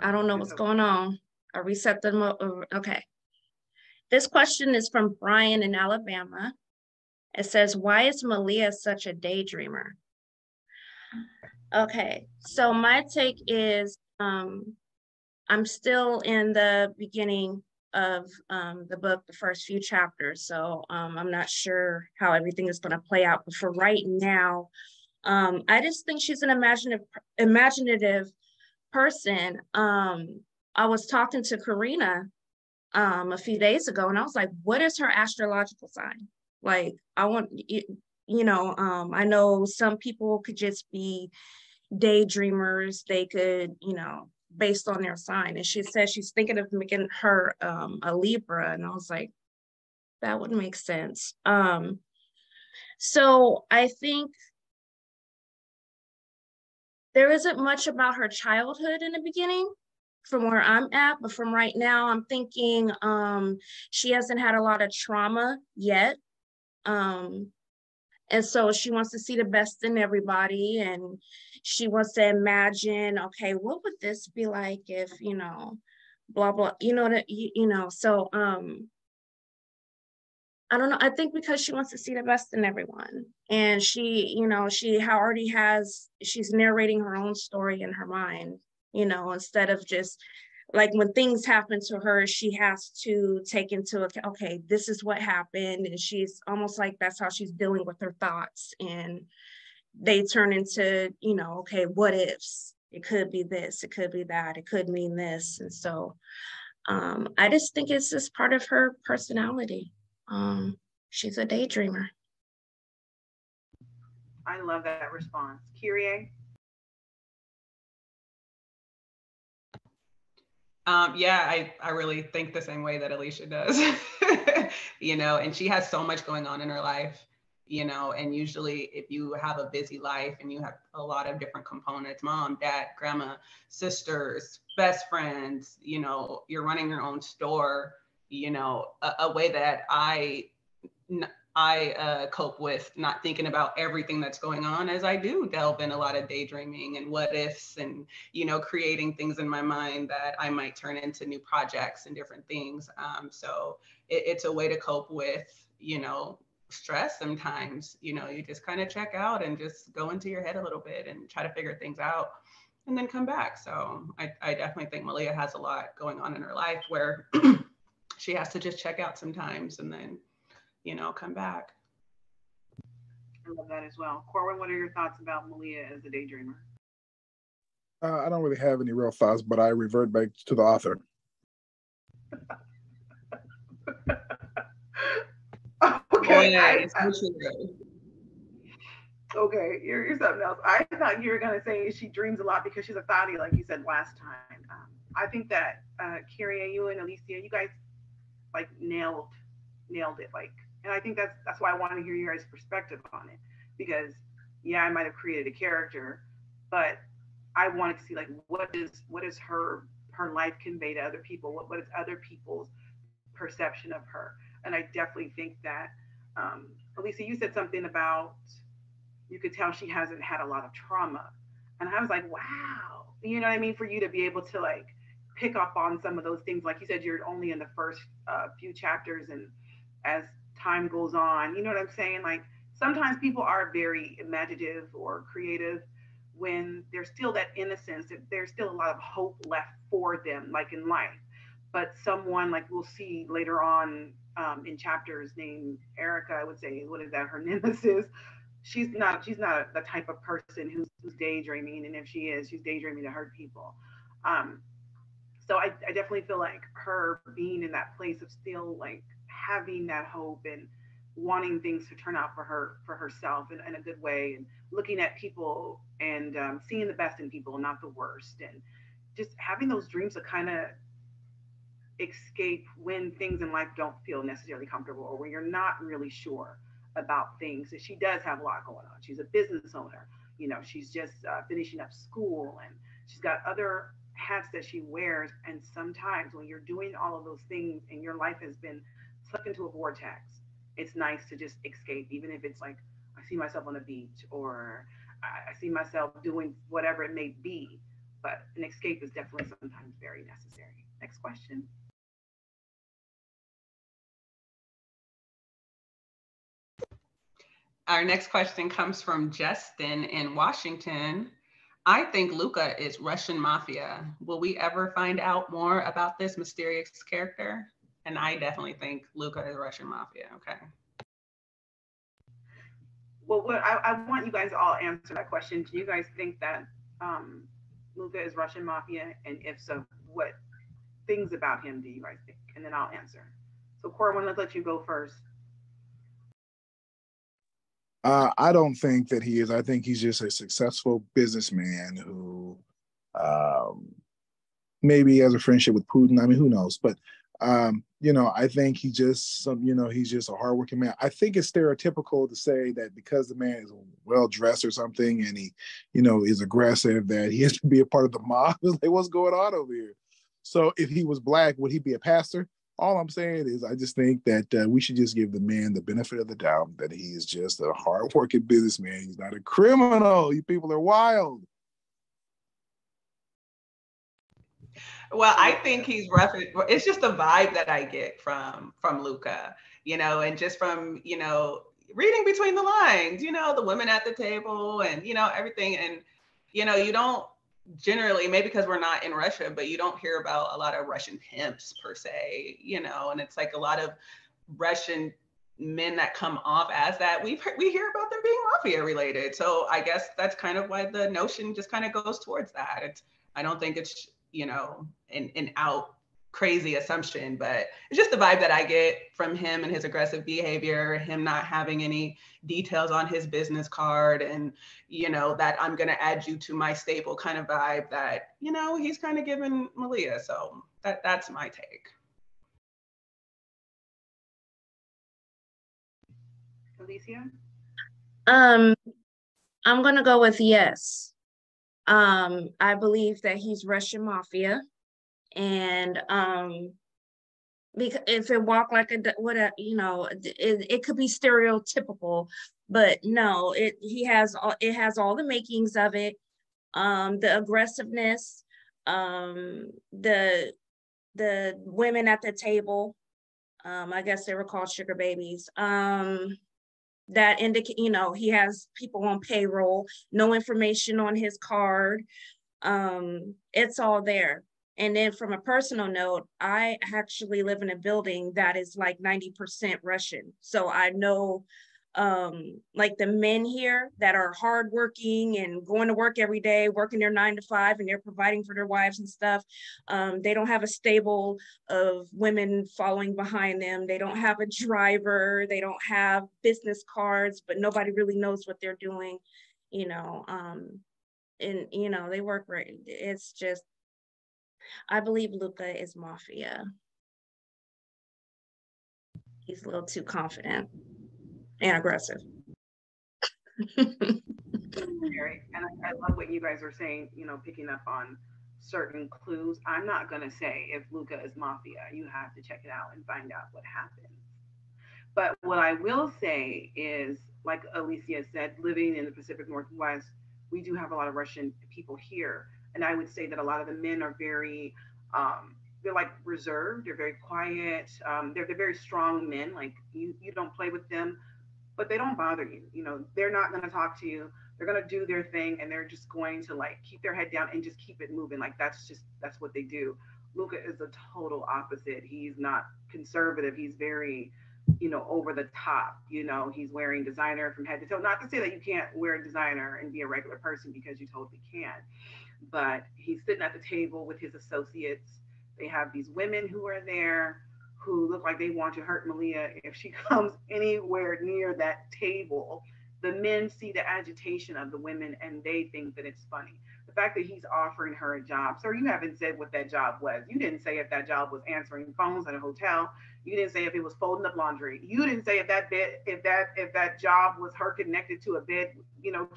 I don't know Let's what's hope. going on. I reset them up. Okay. This question is from Brian in Alabama. It says, why is Malia such a daydreamer? Okay, so my take is I'm still in the beginning of the book, the first few chapters. So I'm not sure how everything is going to play out. But for right now, I just think she's an imaginative person. I was talking to Corenna a few days ago, and I was like, what is her astrological sign? Like, I want, I know some people could just be daydreamers. They could, based on their sign. And she said she's thinking of making her a Libra. And I was like, that would make sense. So I think there isn't much about her childhood in the beginning from where I'm at, but from right now, I'm thinking she hasn't had a lot of trauma yet. Um, and so she wants to see the best in everybody, and she wants to imagine, okay, what would this be like if, blah, blah, so I don't know. I think because she wants to see the best in everyone. And she's narrating her own story in her mind, instead of just like when things happen to her, she has to take into account, okay, this is what happened. And she's almost like that's how she's dealing with her thoughts. And they turn into, okay, what ifs? It could be this, it could be that, it could mean this. And so I just think it's just part of her personality. She's a daydreamer. I love that response. Kyrie. Yeah, I really think the same way that Alicia does, and she has so much going on in her life, and usually if you have a busy life and you have a lot of different components, mom, dad, grandma, sisters, best friends, you're running your own store, a way that I cope with not thinking about everything that's going on as I do delve in a lot of daydreaming and what ifs and, creating things in my mind that I might turn into new projects and different things. So it's a way to cope with, stress sometimes, you just kind of check out and just go into your head a little bit and try to figure things out and then come back. So I definitely think Malia has a lot going on in her life where she has to just check out sometimes and then come back. I love that as well. Corwin, what are your thoughts about Malia as a daydreamer? I don't really have any real thoughts, but I revert back to the author. Okay. Boy, Okay, here's something else. I thought you were gonna say she dreams a lot because she's a thotty, like you said last time. I think that Kyria, you and Alicia, you guys like nailed it. Like, and I think that's why I want to hear your guys' perspective on it because yeah, I might have created a character, but I wanted to see like what is her life convey to other people? What is other people's perception of her? And I definitely think that Alicia, you said something about you could tell she hasn't had a lot of trauma. And I was like, wow. You know what I mean? For you to be able to like pick up on some of those things, like you said, you're only in the first few chapters, and as time goes on, you know what I'm saying? Like sometimes people are very imaginative or creative when there's still that innocence, there's still a lot of hope left for them, like in life. But someone like we'll see later on in chapters named Erica, I would say, what is that? Her nemesis, she's not the type of person who's daydreaming, and if she is, she's daydreaming to hurt people. um so I definitely feel like her being in that place of still like having that hope and wanting things to turn out for herself in a good way, and looking at people and seeing the best in people and not the worst, and just having those dreams to kind of escape when things in life don't feel necessarily comfortable or when you're not really sure. about things. And she does have a lot going on. She's a business owner. She's just finishing up school, and she's got other hats that she wears. And sometimes when you're doing all of those things and your life has been sucked into a vortex, it's nice to just escape, even if it's like I see myself on the beach, or I see myself doing whatever it may be. But an escape is definitely sometimes very necessary. Next question. Our next question comes from Justin in Washington. I think Luka is Russian mafia. Will we ever find out more about this mysterious character? And I definitely think Luka is Russian mafia. Okay. Well, I want you guys to all answer that question. Do you guys think that Luka is Russian mafia? And if so, what things about him do you guys think? And then I'll answer. So, Corwin, let's let you go first. I don't think that he is. I think he's just a successful businessman who maybe has a friendship with Putin. I mean, who knows? But I think he just he's just a hardworking man. I think it's stereotypical to say that because the man is well dressed or something and he, is aggressive, that he has to be a part of the mob. It's like, what's going on over here? So if he was black, would he be a pastor? All I'm saying is I just think that we should just give the man the benefit of the doubt that he is just a hardworking businessman. He's not a criminal. You people are wild. Well, I think he's rough. It's just the vibe that I get from Luka, and just from, reading between the lines, the women at the table and, everything. And, you don't generally, maybe because we're not in Russia, but you don't hear about a lot of Russian pimps per se, and it's like a lot of Russian men that come off as that. We hear about them being mafia related. So I guess that's kind of why the notion just kind of goes towards that. I don't think it's, an out crazy assumption, but it's just the vibe that I get from him and his aggressive behavior, him not having any details on his business card, and, that I'm going to add you to my stable kind of vibe that, he's kind of giving Malia. So that's my take. Alicia? I'm going to go with yes. I believe that he's Russian mafia, and because if it walked like it could be stereotypical, but no, it has all the makings of it. The aggressiveness, the women at the table, I guess they were called sugar babies. That indicate, he has people on payroll, no information on his card. It's all there. And then from a personal note, I actually live in a building that is like 90% Russian. So I know like the men here that are hardworking and going to work every day, working their 9 to 5, and they're providing for their wives and stuff. They don't have a stable of women following behind them. They don't have a driver. They don't have business cards, but nobody really knows what they're doing, and they work right. It's just, I believe Luka is mafia. He's a little too confident and aggressive. Very, and I love what you guys are saying, picking up on certain clues. I'm not going to say if Luka is mafia. You have to check it out and find out what happens. But what I will say is, like Alicia said, living in the Pacific Northwest, we do have a lot of Russian people here. And I would say that a lot of the men are very, they're like reserved, they're very quiet, they're very strong men. Like you don't play with them, but they don't bother you. They're not going to talk to you. They're going to do their thing, and they're just going to like keep their head down and just keep it moving. Like that's what they do. Luka is a total opposite. He's not conservative. He's very, over the top. He's wearing designer from head to toe. Not to say that you can't wear designer and be a regular person, because you totally can. But he's sitting at the table with his associates. They have these women who are there who look like they want to hurt Malia if she comes anywhere near that table. The men see the agitation of the women and they think that it's funny. The The fact that he's offering her a job, sir, you haven't said what that job was. You didn't say if that job was answering phones at a hotel. You didn't say if it was folding up laundry. You didn't say if that bed, if that job was her connected to a bed,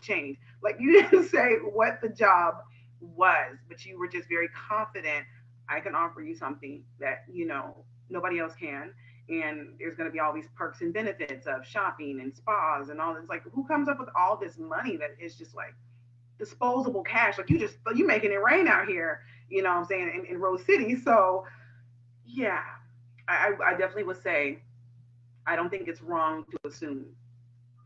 change. Like you didn't say what the job was, but you were just very confident. I can offer you something that nobody else can, and there's going to be all these perks and benefits of shopping and spas and all this. Like, who comes up with all this money that is just like disposable cash? Like you making it rain out here, what I'm saying, in Rose City. So yeah, I definitely would say I don't think it's wrong to assume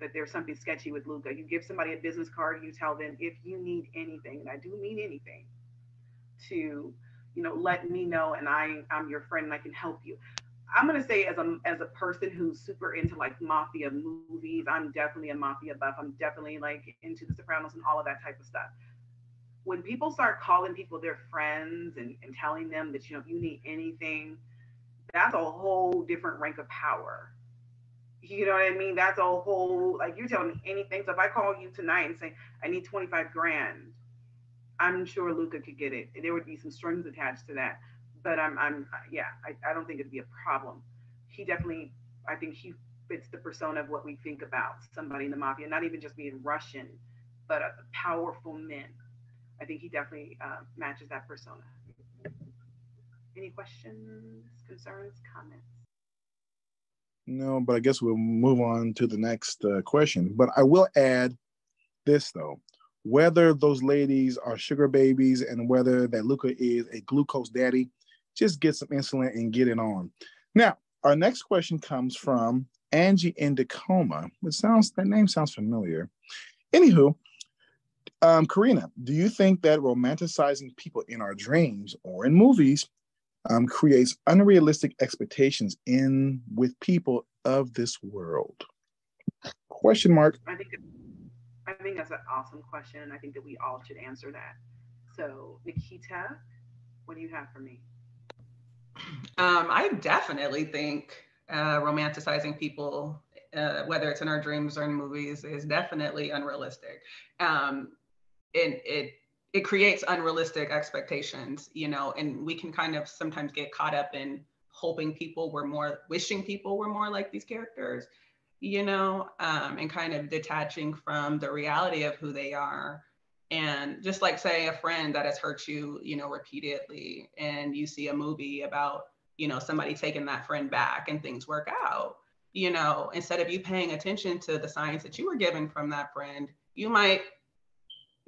that there's something sketchy with Luka. You give somebody a business card, you tell them if you need anything, and I do mean anything, to let me know, and I'm your friend and I can help you. I'm gonna say as a person who's super into like mafia movies, I'm definitely a mafia buff. I'm definitely like into the Sopranos and all of that type of stuff. When people start calling people their friends and telling them that you need anything, that's a whole different rank of power. You know what I mean? That's a whole, like, you're telling me anything. So if I call you tonight and say I need 25 grand, I'm sure Luka could get it. There would be some strings attached to that. But yeah, I don't think it'd be a problem. He definitely, I think he fits the persona of what we think about somebody in the mafia, not even just being Russian, but a powerful men. I think he definitely matches that persona. Any questions, concerns, comments? No, but I guess we'll move on to the next question. But I will add this, though. Whether those ladies are sugar babies and whether that Luka is a glucose daddy, just get some insulin and get it on. Now, our next question comes from Angie in Tacoma, that name sounds familiar. Anywho, Corenna, do you think that romanticizing people in our dreams or in movies creates unrealistic expectations with people of this world? Question mark. I think that's an awesome question, and I think that we all should answer that. So, Nikita, what do you have for me? I definitely think romanticizing people, whether it's in our dreams or in movies, is definitely unrealistic. It creates unrealistic expectations, and we can kind of sometimes get caught up in wishing people were more like these characters, and kind of detaching from the reality of who they are. And just like, say, a friend that has hurt you, repeatedly, and you see a movie about, somebody taking that friend back and things work out, instead of you paying attention to the signs that you were given from that friend, you might,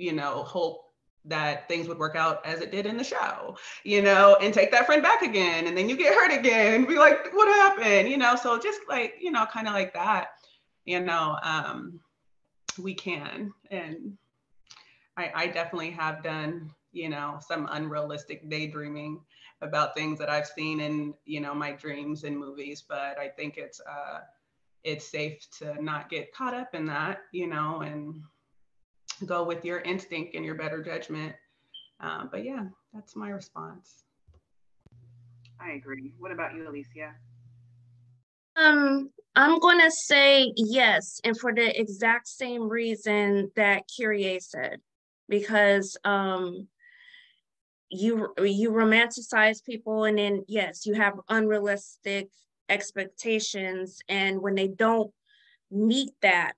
hope that things would work out as it did in the show, and take that friend back again. And then you get hurt again and be like, what happened? So just like, kind of like that, we can. And I definitely have done, some unrealistic daydreaming about things that I've seen in, my dreams and movies. But I think it's safe to not get caught up in that, and go with your instinct and your better judgment. But yeah, that's my response. I agree. What about you, Alicia? I'm gonna say yes, and for the exact same reason that Kyrie said, because you romanticize people, and then yes, you have unrealistic expectations, and when they don't meet that,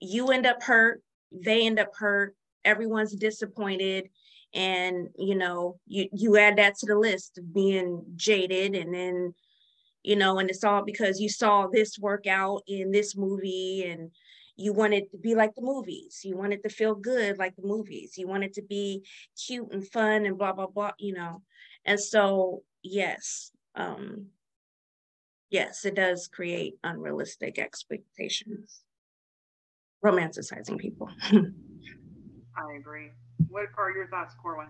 you end up hurt, they end up hurt, everyone's disappointed, and you add that to the list of being jaded, and then and it's all because you saw this work out in this movie, and you want it to be like the movies, you want it to feel good like the movies, you want it to be cute and fun and blah blah blah, and so yes, yes, it does create unrealistic expectations, romanticizing people. I agree. What are your thoughts, Corwin?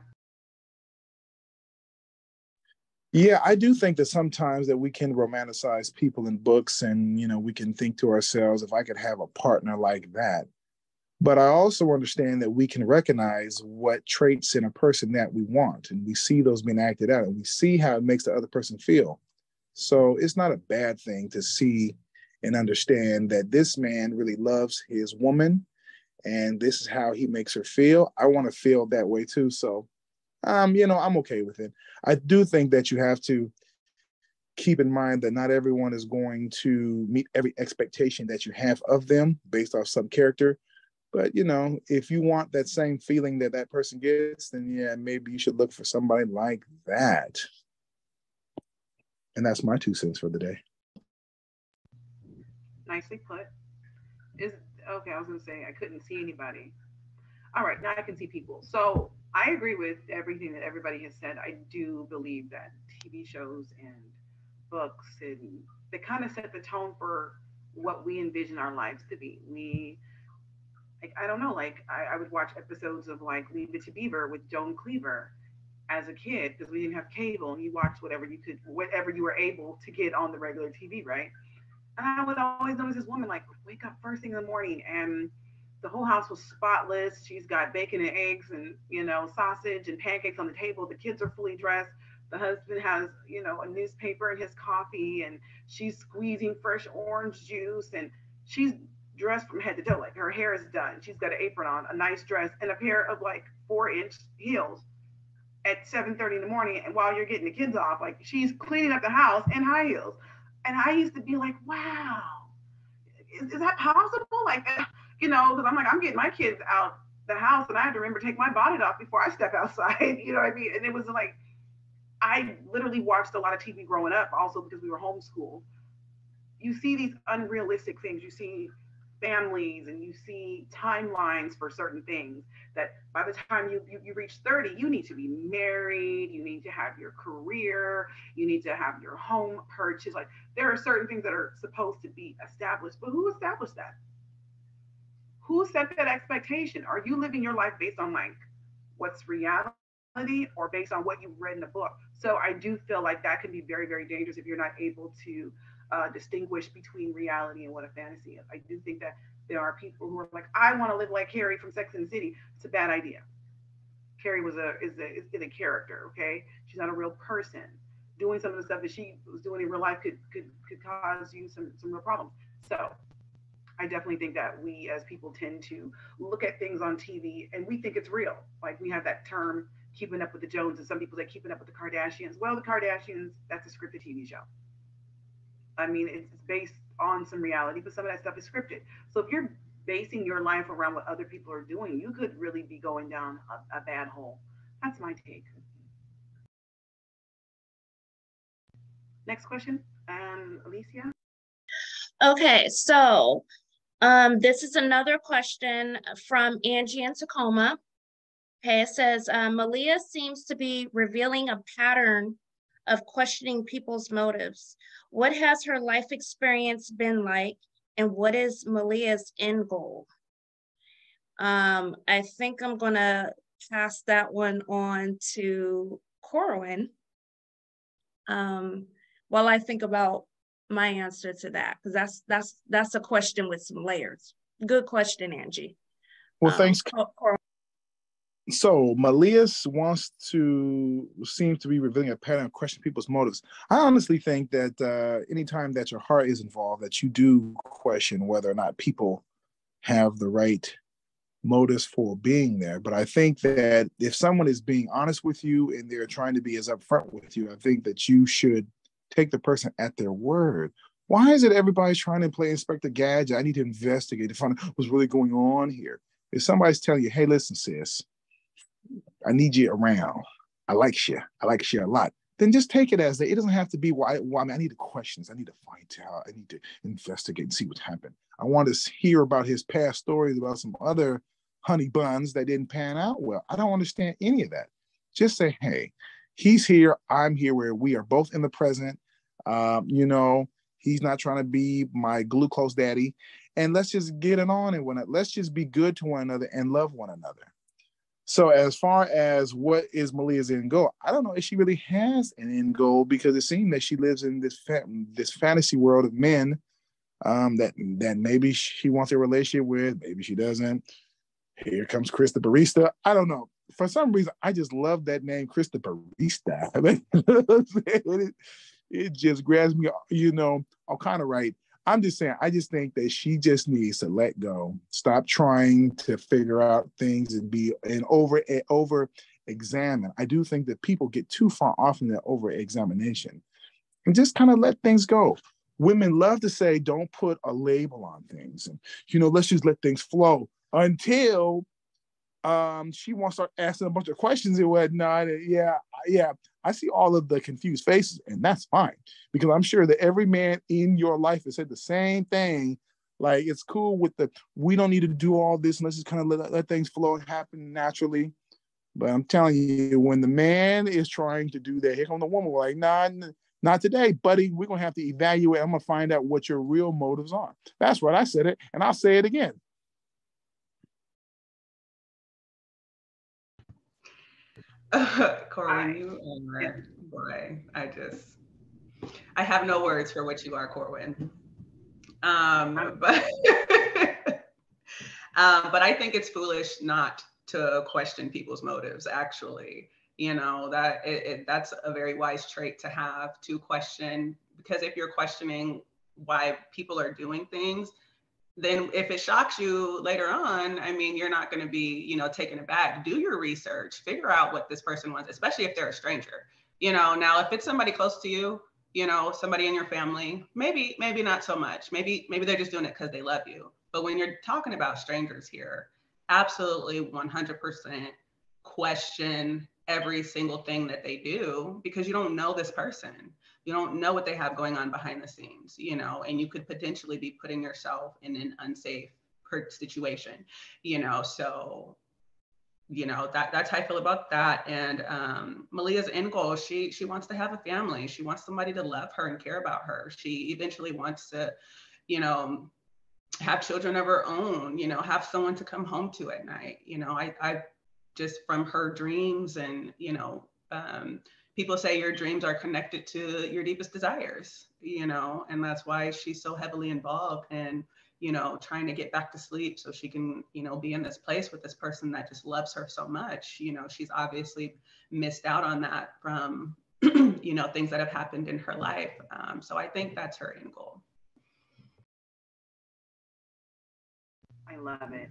Yeah, I do think that sometimes that we can romanticize people in books, and we can think to ourselves, if I could have a partner like that. But I also understand that we can recognize what traits in a person that we want, and we see those being acted out, and we see how it makes the other person feel. So it's not a bad thing to see and understand that this man really loves his woman, and this is how he makes her feel. I want to feel that way too. So, I'm okay with it. I do think that you have to keep in mind that not everyone is going to meet every expectation that you have of them based off some character. But, if you want that same feeling that that person gets, then yeah, maybe you should look for somebody like that. And that's my 2 cents for the day. Nicely put. Is okay. I was gonna say I couldn't see anybody. All right, now I can see people. So I agree with everything that everybody has said. I do believe that TV shows and books and they kind of set the tone for what we envision our lives to be. Like, I don't know, like I would watch episodes of like Leave It to Beaver with Joan Cleaver as a kid because we didn't have cable and you watched whatever you were able to get on the regular TV, right? And I would always notice this woman like wake up first thing in the morning and the whole house was spotless. She's got bacon and eggs and sausage and pancakes on the table. The kids are fully dressed. The husband has a newspaper and his coffee, and she's squeezing fresh orange juice, and she's dressed from head to toe. Like her hair is done. She's got an apron on, a nice dress, and a pair of like 4-inch heels at 7:30 in the morning. And while you're getting the kids off, like she's cleaning up the house in high heels. And I used to be like, wow, is that possible? Like, because I'm like, I'm getting my kids out the house and I had to remember to take my bonnet off before I step outside. You know what I mean? And it was like, I literally watched a lot of TV growing up also because we were homeschooled. You see these unrealistic things. You see families and you see timelines for certain things that by the time you reach 30, you need to be married, you need to have your career, you need to have your home purchased. Like there are certain things that are supposed to be established, but who established that? Who set that expectation? Are you living your life based on like what's reality or based on what you've read in a book? So I do feel like that can be very, very dangerous if you're not able to distinguish between reality and what a fantasy is. I do think that there are people who are like, I want to live like Carrie from Sex and the City. It's a bad idea. Carrie is a character, okay? She's not a real person. Doing some of the stuff that she was doing in real life could cause you some real problems. So I definitely think that we as people tend to look at things on TV and we think it's real. Like we have that term, keeping up with the Joneses. Some people say keeping up with the Kardashians. Well, the Kardashians, that's a scripted TV show. I mean, it's based on some reality, but some of that stuff is scripted. So if you're basing your life around what other people are doing, you could really be going down a bad hole. That's my take. Next question, Alicia. Okay, so this is another question from Angie in Tacoma. Okay, it says, Malia seems to be revealing a pattern of questioning people's motives. What has her life experience been like, and what is Malia's end goal? I think I'm gonna pass that one on to Corwin while I think about my answer to that, because that's a question with some layers. Good question, Angie. Well, thanks. So Malias seems to be revealing a pattern of questioning people's motives. I honestly think that anytime that your heart is involved, that you do question whether or not people have the right motives for being there. But I think that if someone is being honest with you and they're trying to be as upfront with you, I think that you should take the person at their word. Why is it everybody's trying to play Inspector Gadget? I need to investigate to find out what's really going on here. If somebody's telling you, hey, listen, sis, I need you around. I like you. I like you a lot. Then just take it as that. It doesn't have to be why. I need the questions. I need to find out. I need to investigate and see what happened. I want to hear about his past stories about some other honey buns that didn't pan out well. I don't understand any of that. Just say, hey, he's here. I'm here. Where we are both in the present. He's not trying to be my glucose daddy. And let's just get it on and let's just be good to one another and love one another. So as far as what is Malia's end goal, I don't know if she really has an end goal, because it seems that she lives in this fantasy world of men that maybe she wants a relationship with, maybe she doesn't. Here comes Chris the barista. I don't know. For some reason, I just love that name, Chris the barista. I mean, it just grabs me, all kind of right. I'm just saying, I just think that she just needs to let go, stop trying to figure out things and be and over examine. I do think that people get too far off in their over examination and just kind of let things go. Women love to say, don't put a label on things. And, let's just let things flow until she wants to start asking a bunch of questions and whatnot. Yeah. I see all of the confused faces, and that's fine because I'm sure that every man in your life has said the same thing. Like, it's cool with we don't need to do all this. Let's just kind of let things flow and happen naturally. But I'm telling you, when the man is trying to do that, here comes the woman like, nah, not today, buddy. We're going to have to evaluate. I'm going to find out what your real motives are. That's right. I said it, and I'll say it again. Corwin, you are, boy, I have no words for what you are, Corwin. But but I think it's foolish not to question people's motives, actually. That's a very wise trait to have, to question, because if you're questioning why people are doing things, then if it shocks you later on, I mean, you're not going to be, taken aback. Do your research, figure out what this person wants, especially if they're a stranger. Now if it's somebody close to you, somebody in your family, maybe not so much. Maybe they're just doing it because they love you. But when you're talking about strangers here, absolutely 100% question every single thing that they do, because you don't know this person. You don't know what they have going on behind the scenes, and you could potentially be putting yourself in an unsafe situation, so, that's how I feel about that. And Malia's end goal, she wants to have a family. She wants somebody to love her and care about her. She eventually wants to, have children of her own, have someone to come home to at night. I just, from her dreams and, people say your dreams are connected to your deepest desires, and that's why she's so heavily involved in, trying to get back to sleep so she can, be in this place with this person that just loves her so much. She's obviously missed out on that from, things that have happened in her life. So I think that's her end goal. I love it.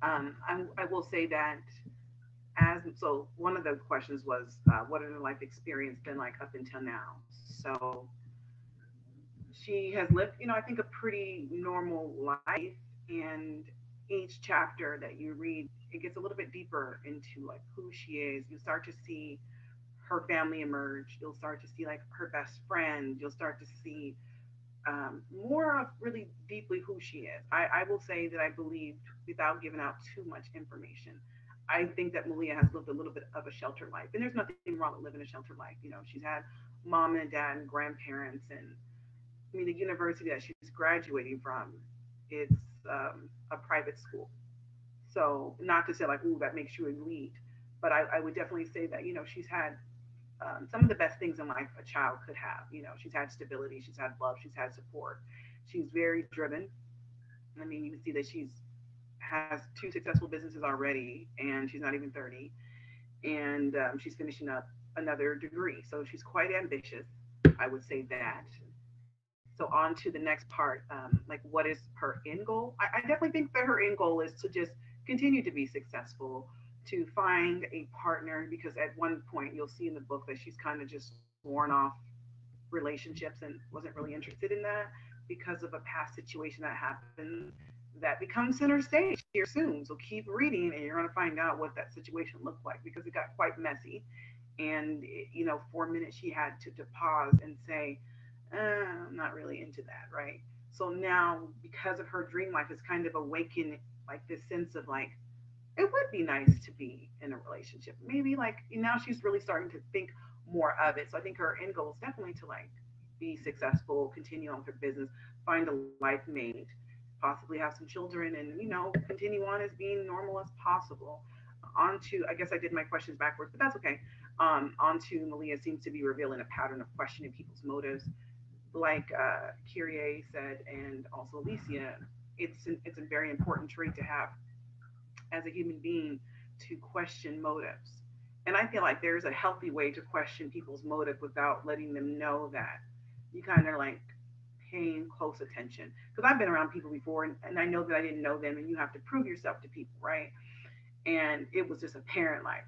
I will say that so one of the questions was, what has her life experience been like up until now? So she has lived, I think, a pretty normal life. And each chapter that you read, it gets a little bit deeper into like who she is. You start to see her family emerge. You'll start to see like her best friend. You'll start to see more of really deeply who she is. I will say that I believed, without giving out too much information, I think that Malia has lived a little bit of a sheltered life. And there's nothing wrong with living a sheltered life. She's had mom and dad and grandparents. And I mean, the university that she's graduating from, it's a private school. So, not to say like, ooh, that makes you elite, but I would definitely say that, she's had some of the best things in life a child could have. She's had stability, she's had love, she's had support. She's very driven. I mean, you can see that she's has two successful businesses already, and she's not even 30. And she's finishing up another degree. So she's quite ambitious, I would say that. So on to the next part, like what is her end goal? I definitely think that her end goal is to just continue to be successful, to find a partner, because at one point you'll see in the book that she's kind of just sworn off relationships and wasn't really interested in that because of a past situation that happened that becomes center stage here soon. So keep reading and you're going to find out what that situation looked like, because it got quite messy. And, for a minute she had to pause and say, I'm not really into that, right? So now, because of her dream life, it's kind of awakened like this sense of like, it would be nice to be in a relationship. Maybe like now she's really starting to think more of it. So I think her end goal is definitely to like be successful, continue on with her business, find a life mate, possibly have some children, and continue on as being normal as possible. On to, I guess I did my questions backwards, but that's okay. On to Malia seems to be revealing a pattern of questioning people's motives, like Kyrie said, and also Alicia. It's a very important trait to have as a human being, to question motives. And I feel like there's a healthy way to question people's motive without letting them know that you kind of like paying close attention. Because I've been around people before, and I know that I didn't know them, and you have to prove yourself to people, right? And it was just apparent, like,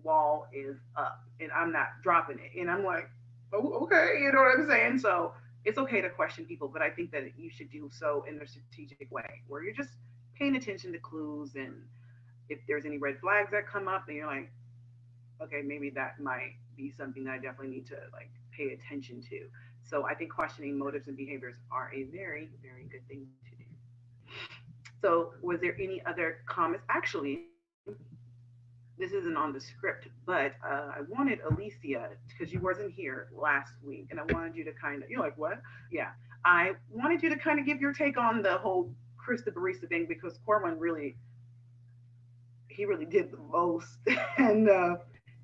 wall is up, and I'm not dropping it. And I'm like, oh, okay, you know what I'm saying? So it's okay to question people, but I think that you should do so in a strategic way where you're just paying attention to clues, and if there's any red flags that come up, then you're like, okay, maybe that might be something that I definitely need to like pay attention to. So I think questioning motives and behaviors are a very, very good thing to do. So was there any other comments? Actually, this isn't on the script, but I wanted Alicia, because you wasn't here last week, and I wanted you to kind of, you're like, what? Yeah. I wanted you to kind of give your take on the whole Chris the barista thing, because Corwin really, he really did the most. And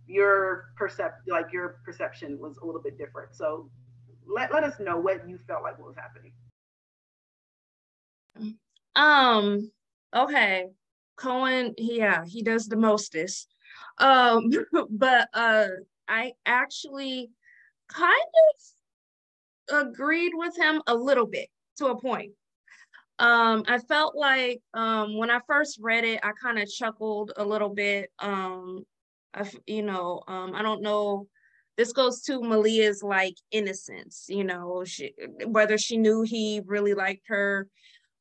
your perception was a little bit different. So let us know what you felt like what was happening. Um, okay. Cohen, yeah, he does the mostest. Um, but I actually kind of agreed with him a little bit to a point. I felt like when I first read it, I kind of chuckled a little bit. I don't know. This goes to Malia's like innocence, whether she knew he really liked her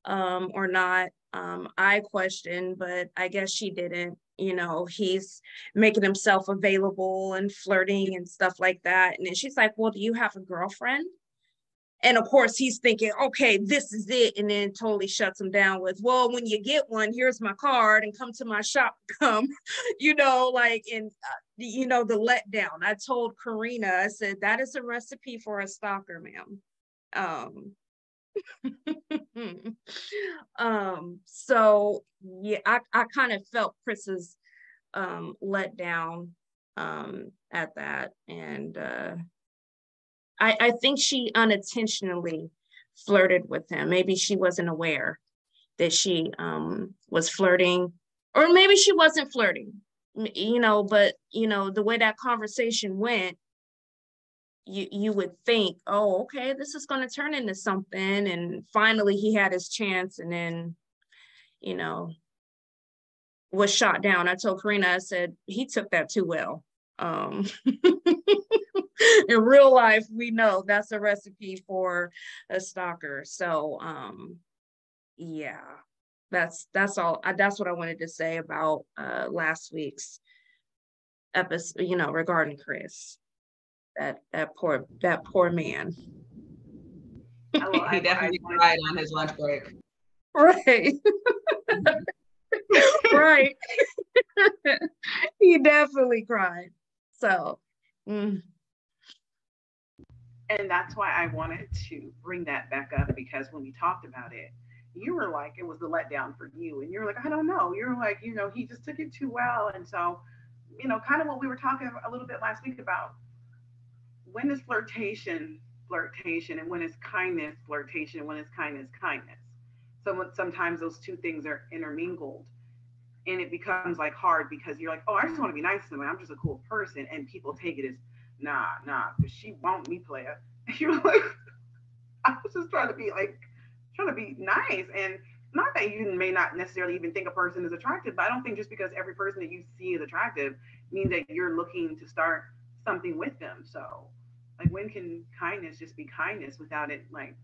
or not. I questioned, but I guess she didn't. He's making himself available and flirting and stuff like that. And then she's like, well, do you have a girlfriend? And of course, he's thinking, okay, this is it. And then totally shuts him down with, well, when you get one, here's my card and come to my shop, and the letdown. I told Corenna, I said, that is a recipe for a stalker, ma'am. So yeah, I kind of felt Chris's let down at that. And I think she unintentionally flirted with him. Maybe she wasn't aware that she was flirting, or maybe she wasn't flirting, but the way that conversation went, you would think, oh, okay, this is going to turn into something. And finally he had his chance, and then, was shot down. I told Corenna, I said, he took that too well. In real life, we know that's a recipe for a stalker. So, yeah, that's all. That's what I wanted to say about last week's episode, regarding Chris. That poor man. He definitely cried on his lunch break. Right. Right. He definitely cried. So. And that's why I wanted to bring that back up, because when we talked about it, you were like, it was the letdown for you. And you're like, I don't know. You're like, he just took it too well. And so, kind of what we were talking a little bit last week about, when is flirtation, and when is kindness, flirtation, and when is kindness, kindness. So sometimes those two things are intermingled, and it becomes like hard, because you're like, oh, I just want to be nice to them. I'm just a cool person. And people take it as, nah, because she won't me play it. And you're like, I was just trying to be nice. And not that you may not necessarily even think a person is attractive, but I don't think just because every person that you see is attractive means that you're looking to start something with them. So like, when can kindness just be kindness without it like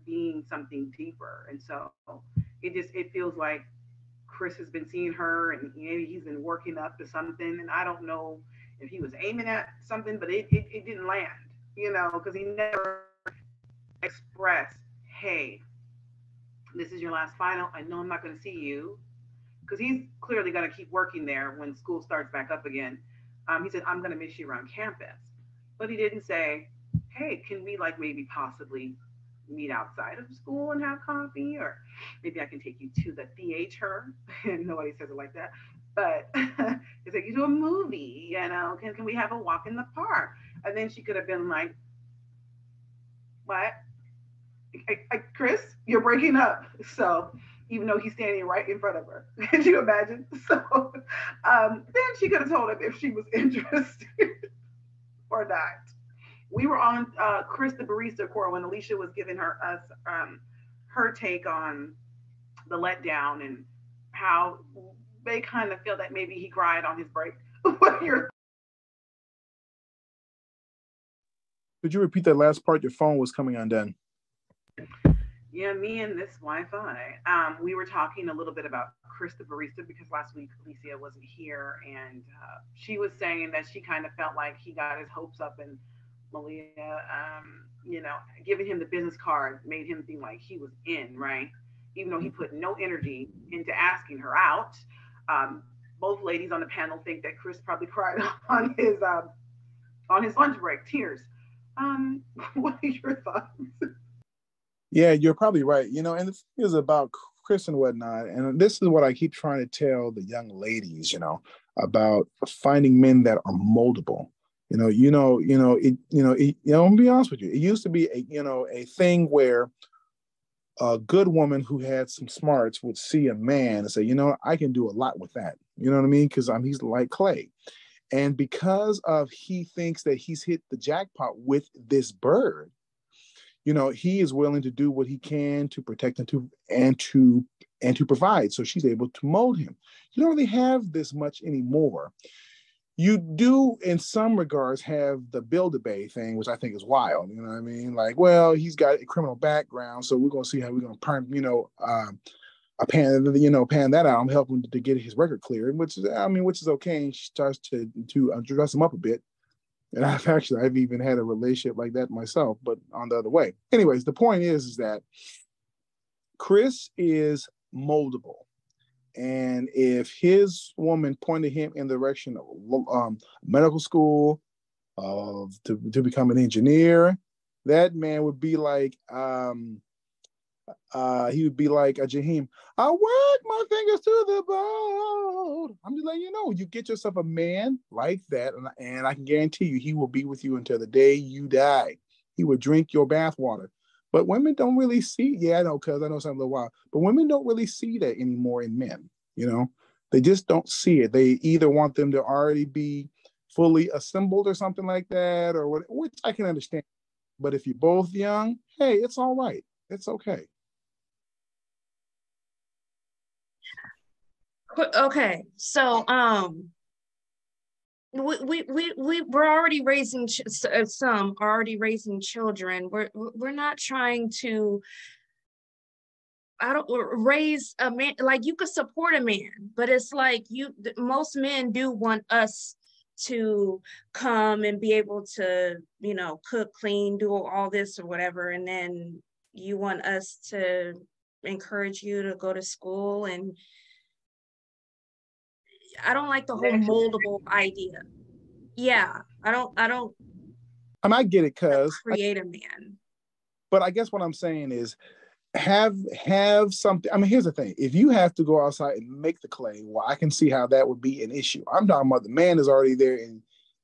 being something deeper? And so it feels like Chris has been seeing her, and maybe he's been working up to something, and I don't know if he was aiming at something, but it didn't land, because he never expressed, hey, this is your last final. I know I'm not going to see you, because he's clearly going to keep working there when school starts back up again. He said, I'm going to miss you around campus. But he didn't say, hey, can we like maybe possibly meet outside of school and have coffee? Or maybe I can take you to the theater. And nobody says it like that. But it's like, you do a movie, can we have a walk in the park? And then she could have been like, what? Chris, you're breaking up. So even though he's standing right in front of her, can you imagine? So then she could have told him if she was interested or not. We were on Chris the barista call when Alicia was giving her take on the letdown and how they kind of feel that maybe he cried on his break. What are your Could you repeat that last part? Your phone was coming undone. Yeah, me and this Wi-Fi. We were talking a little bit about Chris the barista because last week Alicia wasn't here, and she was saying that she kind of felt like he got his hopes up, and Malia, giving him the business card made him think like he was in, right? Even though he put no energy into asking her out. Um, both ladies on the panel think that Chris probably cried on his lunch break, tears. What are your thoughts? Yeah, you're probably right. And the thing is about Chris and whatnot, and this is what I keep trying to tell the young ladies, about finding men that are moldable. I'm gonna be honest with you. It used to be a thing where a good woman who had some smarts would see a man and say, I can do a lot with that. You know what I mean? Because he's like clay. And because of he thinks that he's hit the jackpot with this bird, he is willing to do what he can to protect and to provide. So she's able to mold him. You don't really have this much anymore. You do, in some regards, have the Build-A-Bay thing, which I think is wild. You know what I mean? Like, well, he's got a criminal background, so we're gonna see how we're gonna pan that out. I'm helping to get his record cleared, which is okay. And she starts to dress him up a bit. And I've even had a relationship like that myself, but on the other way. Anyways, the point is that Chris is moldable. And if his woman pointed him in the direction of medical school, to become an engineer, that man would be like, he would be like a Jaheim. I work my fingers to the bone. I'm just letting you know, you get yourself a man like that, and I can guarantee you, he will be with you until the day you die. He will drink your bathwater. But women don't really see. Yeah, I know, cuz I know something a little while. But women don't really see that anymore in men. They just don't see it. They either want them to already be fully assembled or something like that, or what, which I can understand. But if you're both young, hey, it's all right. It's okay. Okay, so we're already raising some are already raising children. We're not trying to, I don't raise a man. Like, you could support a man, but it's like most men do want us to come and be able to, cook, clean, do all this or whatever, and then you want us to encourage you to go to school. And I don't like the whole moldable idea. Yeah, I don't And I get it, cuz create a man. but I guess what I'm saying is have something. I mean, here's the thing. If you have to go outside and make the clay, well, I can see how that would be an issue. I'm talking about the man is already there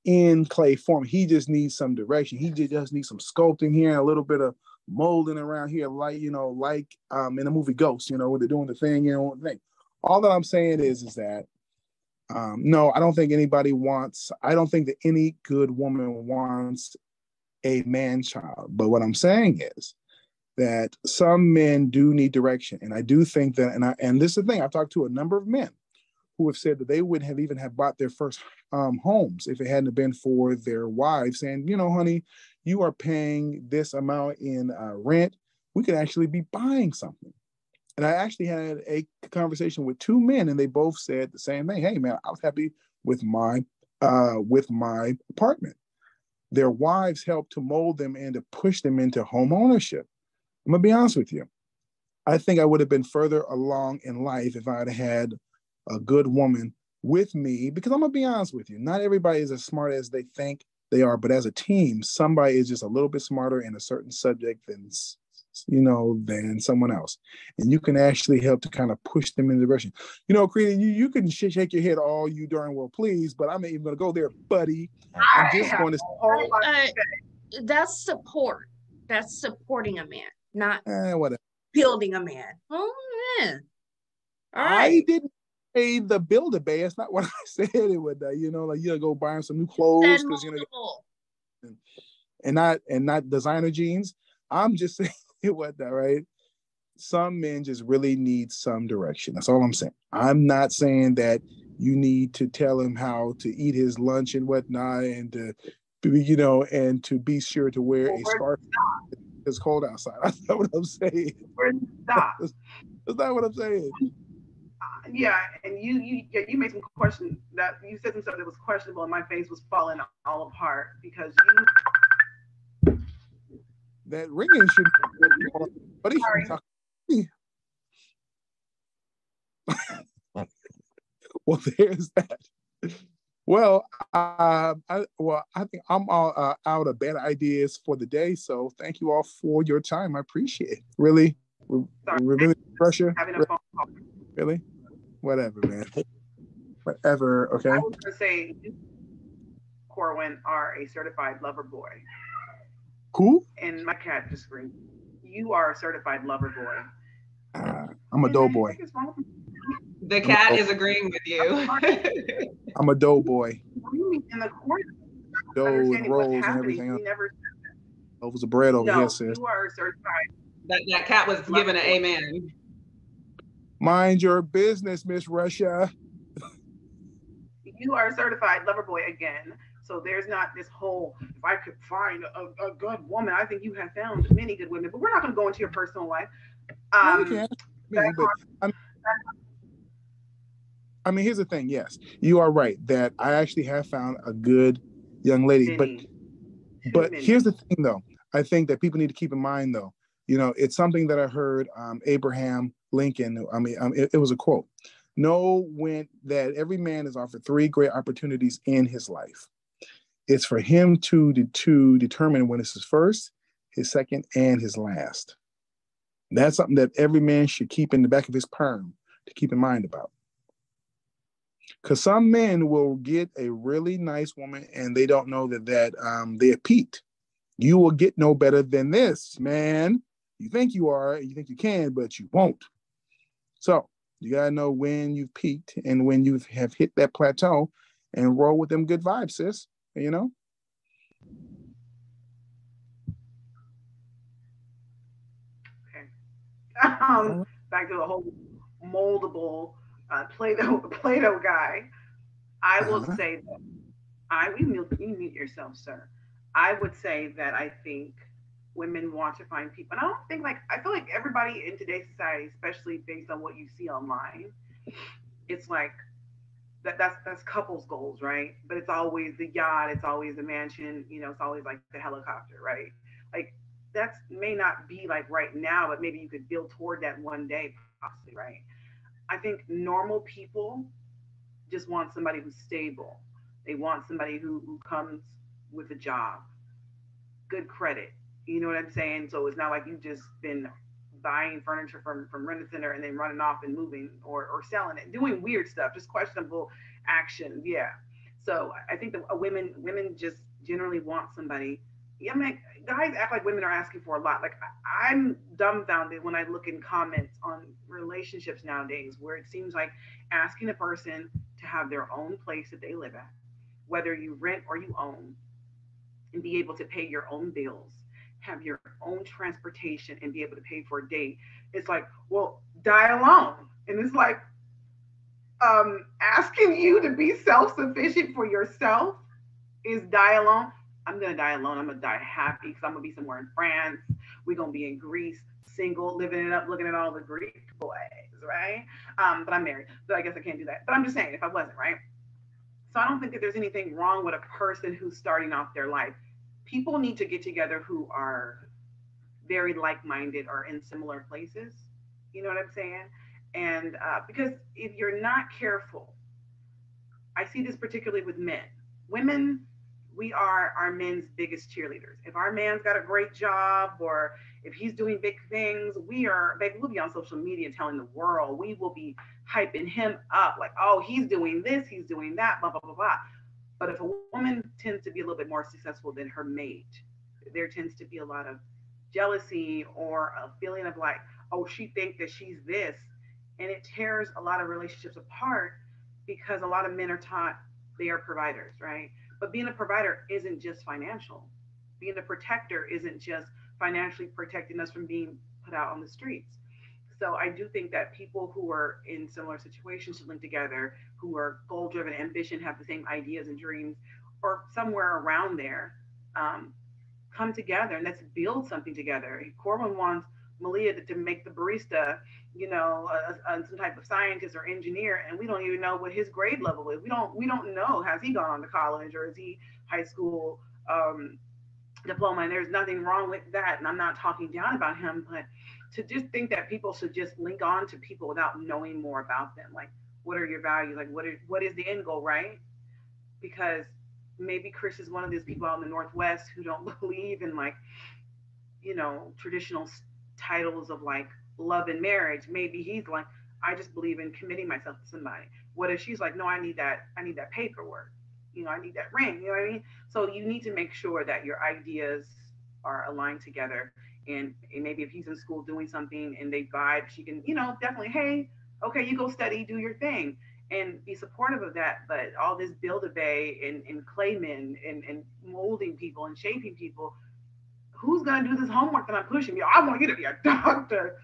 in clay form. He just needs some direction. He just needs some sculpting here and a little bit of molding around here, like in the movie Ghost, when they're doing the thing, thing. All that I'm saying is that no, I don't think I don't think that any good woman wants a man child. But what I'm saying is that some men do need direction. And I do think that, and this is the thing, I've talked to a number of men who have said that they wouldn't have even have bought their first homes if it hadn't been for their wives saying, honey, you are paying this amount in rent. We could actually be buying something. And I actually had a conversation with two men, and they both said the same thing. Hey, man, I was happy with my apartment. Their wives helped to mold them and to push them into home ownership. I'm gonna be honest with you. I think I would have been further along in life if I'd had a good woman with me, because I'm gonna be honest with you. Not everybody is as smart as they think they are, but as a team, somebody is just a little bit smarter in a certain subject than someone else. And you can actually help to kind of push them in the direction. Creed, you can shake your head all you darn well please, but I'm not even gonna go there, buddy. I'm just going to That's support. That's supporting a man, not whatever. Building a man. Oh yeah. All right. I didn't say the Build-A-Bay. That's not what I said it would. Go buy him some new clothes because and not designer jeans. I'm just saying what that, right? Some men just really need some direction. That's all I'm saying. I'm not saying that you need to tell him how to eat his lunch and whatnot, and to, and to be sure to wear Well, a where scarf. It's cold outside. That's not what I'm saying. where to stop? That's not what I'm saying. Yeah, and you made some question that you said some stuff that was questionable, and my face was falling all apart because That ringing should. Buddy, I'm sorry. talking. Well, there's that. Well, I think I'm all out of bad ideas for the day. So thank you all for your time. I appreciate it. Really, Sorry, really pressure. having a phone call. Really, whatever, man. Whatever. I Okay. was gonna say you, Corwin, are a certified lover boy, Cool. and my cat just screamed. You are a certified lover boy. I'm a Hey man, doughboy. what is wrong with The I'm a cat dough, is agreeing with you. I'm a doughboy. you in the corner? Dough and Understanding what's rolls and happening. everything else. We never. Loaves of bread over here, No, sis. you are a certified That cat was lover giving an boy. amen. Mind your business, Miss Russia. You are a certified lover boy again. So there's not this whole, if I could find a good woman, I think you have found many good women, but we're not going to go into your personal life. No, you Um, can't. that, Me, but I mean, here's the thing. Yes, you are right that I actually have found a good young lady. many, too But many. here's the thing, though. I think that people need to keep in mind, though. It's something that I heard Abraham Lincoln. I mean, it was a quote. Know when that every man is offered three great opportunities in his life. It's for him to determine when it's his first, his second, and his last. That's something that every man should keep in the back of his perm to keep in mind about. Because some men will get a really nice woman and they don't know that they have peaked. You will get no better than this, man. You think you are, you think you can, but you won't. So you gotta know when you've peaked and when you have hit that plateau, and roll with them good vibes, sis. You know. Okay. All right. Back to the whole moldable Play-Doh guy. I will Uh-huh. say that you mute yourself, sir. I would say that I think women want to find people, and I don't think like I feel like everybody in today's society, especially based on what you see online, it's like that's couples goals, right? But it's always the yacht, it's always the mansion, it's always like the helicopter, right? Like that's may not be like right now, but maybe you could build toward that one day, possibly, right? I think normal people just want somebody who's stable. They want somebody who comes with a job, good credit. You know what I'm saying? So it's not like you've just been buying furniture from rent a center and then running off and moving or selling it, doing weird stuff, just questionable actions. Yeah. So I think that women just generally want somebody. Yeah, I mean, guys act like women are asking for a lot. Like I'm dumbfounded when I look in comments on relationships nowadays, where it seems like asking a person to have their own place that they live at, whether you rent or you own, and be able to pay your own bills, have your own transportation, and be able to pay for a date. It's like, well, die alone. And it's like asking you to be self sufficient for yourself is die alone. I'm gonna die alone. I'm gonna die happy because I'm gonna be somewhere in France. We're gonna be in Greece, single, living it up, looking at all the Greek boys, right? But I'm married, so I guess I can't do that. But I'm just saying, if I wasn't, right? So I don't think that there's anything wrong with a person who's starting off their life. People need to get together who are very like-minded or in similar places. You know what I'm saying? And because if you're not careful, I see this particularly with men. Women, we are our men's biggest cheerleaders. If our man's got a great job or if he's doing big things, baby, we'll be on social media telling the world. We will be hyping him up like, oh, he's doing this, he's doing that, blah, blah, blah, blah. But if a woman tends to be a little bit more successful than her mate, there tends to be a lot of jealousy or a feeling of like, oh, she thinks that she's this. And it tears a lot of relationships apart because a lot of men are taught they are providers, right? But being a provider isn't just financial. Being a protector isn't just financially protecting us from being put out on the streets. So I do think that people who are in similar situations should link together, who are goal driven, ambition, have the same ideas and dreams, or somewhere around there, um, come together and let's build something together. Corbin wants Malia to make the barista, some type of scientist or engineer, and we don't even know what his grade level is. We don't know. Has he gone on to college or is he high school diploma? And there's nothing wrong with that. And I'm not talking down about him, but to just think that people should just link on to people without knowing more about them, like what are your values, like what is the end goal, right? Because maybe Chris is one of these people out in the Northwest who don't believe in like, traditional titles of like love and marriage. Maybe he's like, I just believe in committing myself to somebody. What if she's like, no, I need that paperwork. I need that ring. You know what I mean? So you need to make sure that your ideas are aligned together. And maybe if he's in school doing something and they vibe, she can, definitely, hey, okay, you go study, do your thing and be supportive of that. But all this build a bay and clayman and molding people and shaping people, who's gonna do this homework that I'm pushing you? I want you to be a doctor,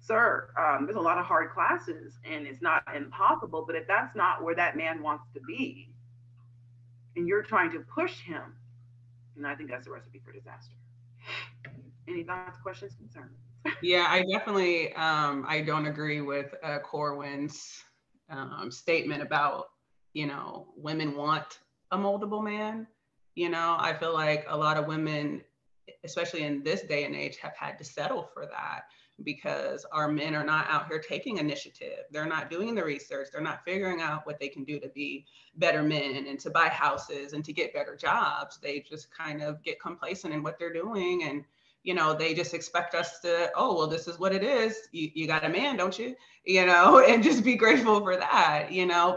sir. There's a lot of hard classes, and it's not impossible. But if that's not where that man wants to be, and you're trying to push him, and I think that's a recipe for disaster. Any thoughts, questions, concerns? Yeah, I definitely I don't agree with Corwin's statement about, women want a moldable man. I feel like a lot of women, especially in this day and age, have had to settle for that because our men are not out here taking initiative. They're not doing the research. They're not figuring out what they can do to be better men and to buy houses and to get better jobs. They just kind of get complacent in what they're doing. And, they just expect us to, oh, well, this is what it is. You got a man, don't you? And just be grateful for that,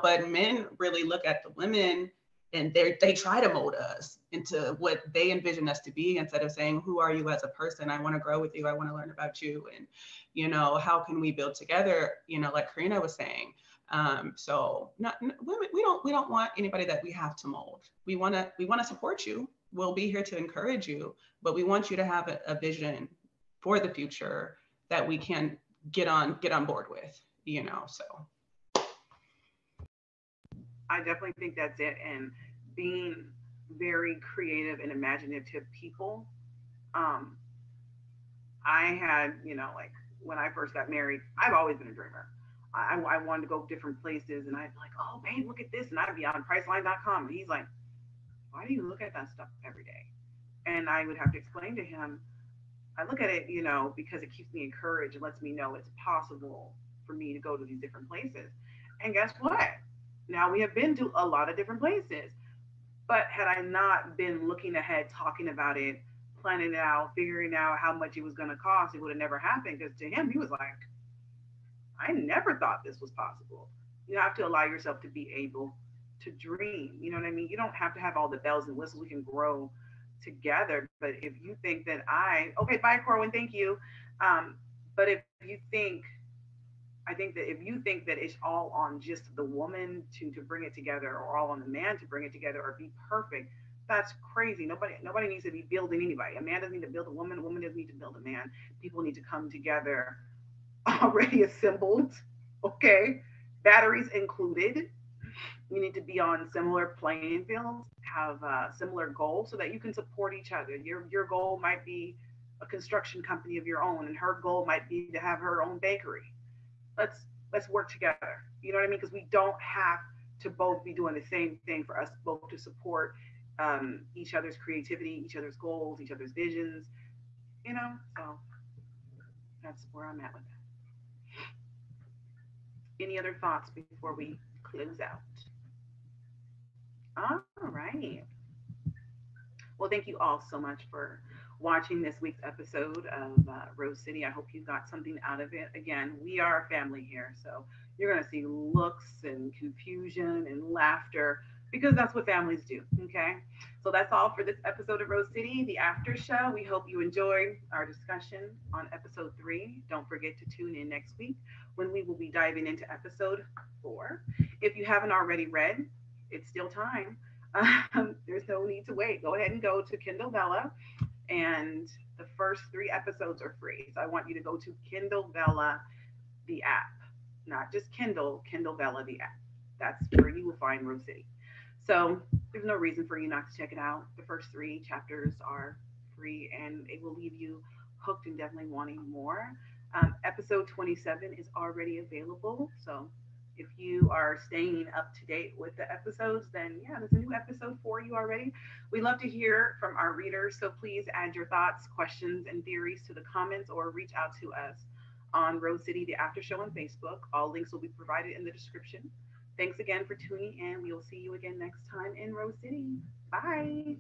but men really look at the women and they try to mold us into what they envision us to be instead of saying, who are you as a person? I want to grow with you. I want to learn about you. And, how can we build together, like Corenna was saying. So not women, we don't want anybody that we have to mold. We want to support you. We'll be here to encourage you, but we want you to have a vision for the future that we can get on board with, so. I definitely think that's it. And being very creative and imaginative people. Um, I had, like when I first got married, I've always been a dreamer. I wanted to go different places and I'd be like, oh, babe, look at this. And I'd be on priceline.com. And he's like, why do you look at that stuff every day? And I would have to explain to him, I look at it, because it keeps me encouraged and lets me know it's possible for me to go to these different places. And guess what? Now we have been to a lot of different places. But had I not been looking ahead, talking about it, planning it out, figuring out how much it was going to cost, it would have never happened. Because to him, he was like, I never thought this was possible. You have to allow yourself to be able to dream. You know what I mean? You don't have to have all the bells and whistles. We can grow together. But if you think that okay, bye, Corwin, thank you. But if you think, I think that if you think that it's all on just the woman to bring it together, or all on the man to bring it together, or be perfect, that's crazy. Nobody needs to be building anybody. A man doesn't need to build a woman. A woman doesn't need to build a man. People need to come together already assembled. Okay, batteries included. You need to be on similar playing fields, have similar goals, so that you can support each other. Your goal might be a construction company of your own, and her goal might be to have her own bakery. Let's work together. You know what I mean? Because we don't have to both be doing the same thing for us both to support each other's creativity, each other's goals, each other's visions. So that's where I'm at with that. Any other thoughts before we close out? All right. Well, thank you all so much for watching this week's episode of Rose City. I hope you got something out of it. Again, we are a family here, so you're going to see looks and confusion and laughter because that's what families do. Okay. So that's all for this episode of Rose City, the after show. We hope you enjoyed our discussion on episode 3. Don't forget to tune in next week when we will be diving into episode 4. If you haven't already read, it's still time. There's no need to wait. Go ahead and go to Kindle Vella, and the first 3 episodes are free. So I want you to go to Kindle Vella, the app, not just Kindle Vella, the app. That's where you will find Rose City. So there's no reason for you not to check it out. The first 3 chapters are free, and it will leave you hooked and definitely wanting more. Episode 27 is already available. So if you are staying up to date with the episodes, then yeah, there's a new episode for you already. We love to hear from our readers. So please add your thoughts, questions, and theories to the comments or reach out to us on Rose City, the After Show on Facebook. All links will be provided in the description. Thanks again for tuning in. We will see you again next time in Rose City. Bye.